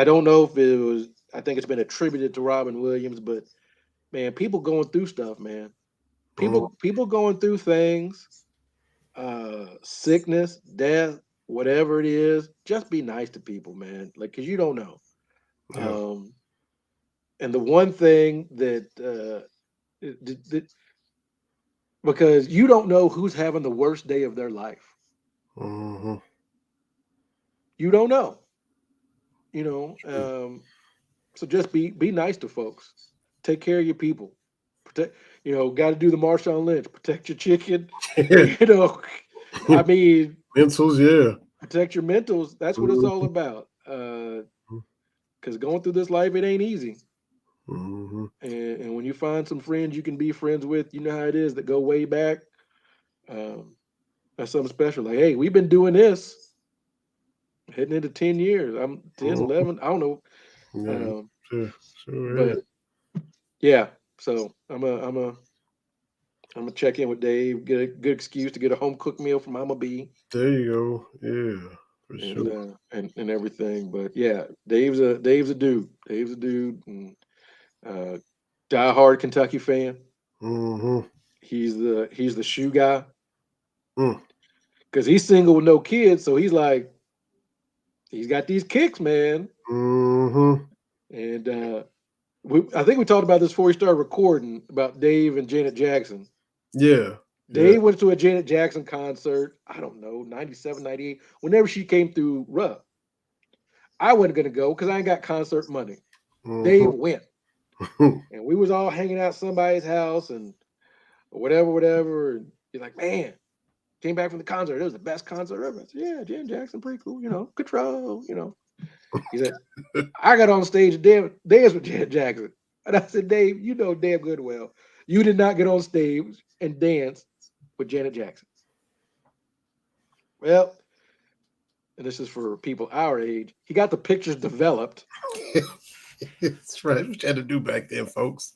don't know if it was. I think it's been attributed to Robin Williams, but man, people going through stuff, man. People going through things, sickness, death, whatever it is. Just be nice to people, man. Like, cause you don't know. Yeah. And the one thing that because you don't know who's having the worst day of their life. You don't know. So just be nice to folks. Take care of your people. Protect. Got to do the Marshawn Lynch. Protect your chicken. I mean, Mentals, yeah. protect your mentals. That's what it's all about. Because going through this life, it ain't easy. And when you find some friends you can be friends with, you know how it is that go way back. That's something special. Like, hey, we've been doing this heading into 10 years. I'm 10, 11. I don't know. Yeah. Sure. But yeah, so I'm a check in with Dave, get a good excuse to get a home cooked meal from Mama B. There you go. Yeah, for sure. And everything. But yeah, Dave's a dude. Dave's a dude, and diehard Kentucky fan. He's the shoe guy. Because he's single with no kids, so he's like, he's got these kicks, man. And I think we talked about this before we started recording about Dave and Janet Jackson. Yeah. Dave went to a Janet Jackson concert, I don't know, 97, 98, whenever she came through Rupp. I wasn't going to go because I ain't got concert money. Dave went. And we was all hanging out at somebody's house and whatever. And he's like, man, came back from the concert. It was the best concert ever. I said, yeah, Janet Jackson, pretty cool, control, He said, I got on stage and dance with Janet Jackson. And I said, Dave, you know damn good well, you did not get on stage and dance with Janet Jackson. Well, and this is for people our age, he got the pictures developed. That's right. What you had to do back then, folks.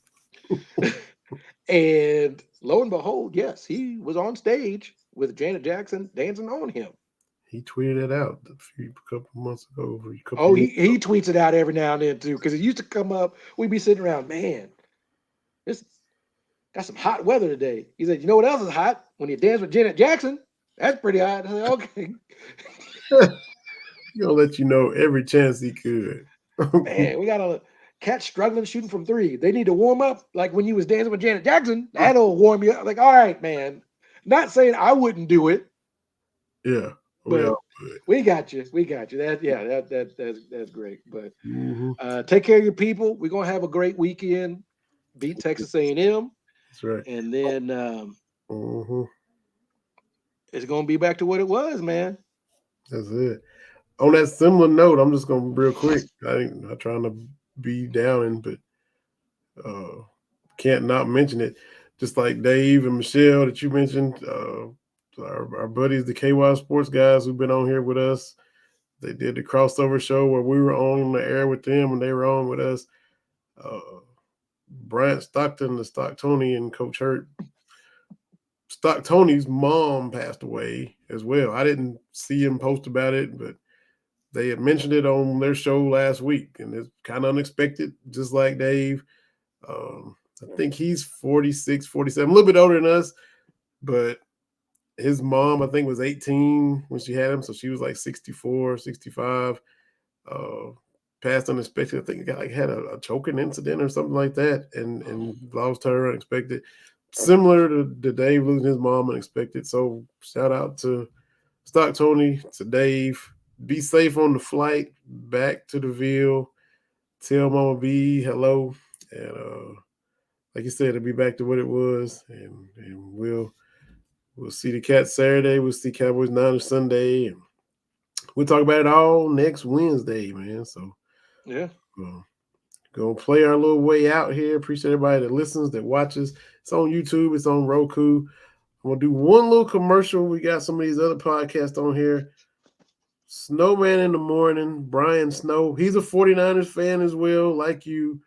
And lo and behold, yes, he was on stage with Janet Jackson dancing on him. He tweeted it out a couple months ago. He tweets it out every now and then too, because it used to come up. We'd be sitting around, man, it's got some hot weather today. He said, you know what else is hot? When you dance with Janet Jackson. That's pretty odd. I said, okay. He'll let you know every chance he could. Man, we got a cat struggling shooting from three. They need to warm up like when you was dancing with Janet Jackson. That'll warm you up. Like, all right, man. Not saying I wouldn't do it. Yeah. But we got you. We got you. That's great. But take care of your people. We're gonna have a great weekend. Beat Texas A&M. That's right. And then it's gonna be back to what it was, man. That's it. On that similar note, I'm just gonna real quick. I'm not trying to be downing, but can't not mention it. Just like Dave and Michelle that you mentioned, our buddies, the KY Sports guys who've been on here with us. They did the crossover show where we were on the air with them and they were on with us. Bryant Stockton, the Stocktonian, Coach Hurt. Stocktony's mom passed away as well. I didn't see him post about it, but they had mentioned it on their show last week, and it's kind of unexpected, just like Dave. I think he's 46, 47, a little bit older than us, but his mom, I think, was 18 when she had him, so she was like 64, 65. Passed unexpected. I think had a choking incident or something like that, and lost her unexpected. Similar to Dave losing his mom unexpected. So shout out to Stocktony, to Dave. Be safe on the flight back to the Ville. Tell Mama B hello, and like you said, it'll be back to what it was, and we'll see the Cats Saturday. We'll see Cowboys Niners Sunday, and we'll talk about it all next Wednesday, man. So yeah, gonna play our little way out here. Appreciate everybody that listens, that watches. It's on YouTube. It's on Roku. I'm gonna do one little commercial. We got some of these other podcasts on here. Snowman in the Morning, Brian Snow. He's a 49ers fan as well, like you.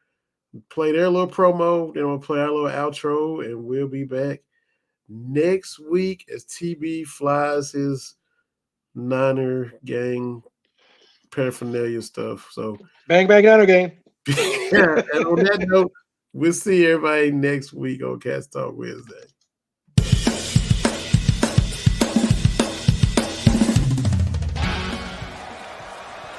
Play their little promo, then we'll play our little outro, and we'll be back next week as TB flies his Niner gang paraphernalia stuff. So bang Niner gang. Yeah, and on that note, we'll see everybody next week on Cats Talk Wednesday.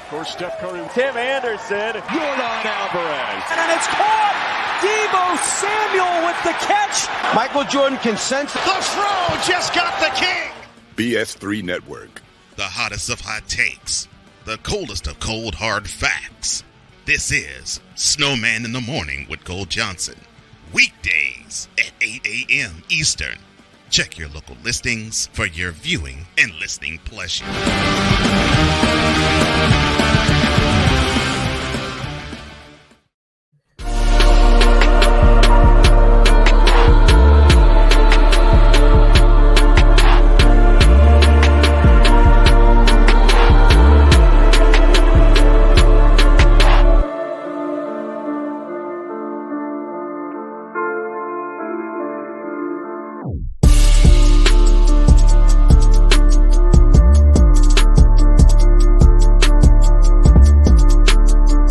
Of course, Steph Curry, Tim Anderson, Jordan Alvarez. And it's caught! Deebo Samuel with the catch. Michael Jordan can sense. The throw just got the king. BS3 Network. The hottest of hot takes. The coldest of cold, hard facts. This is Snowman in the Morning with Cole Johnson. Weekdays at 8 a.m. Eastern. Check your local listings for your viewing and listening pleasure.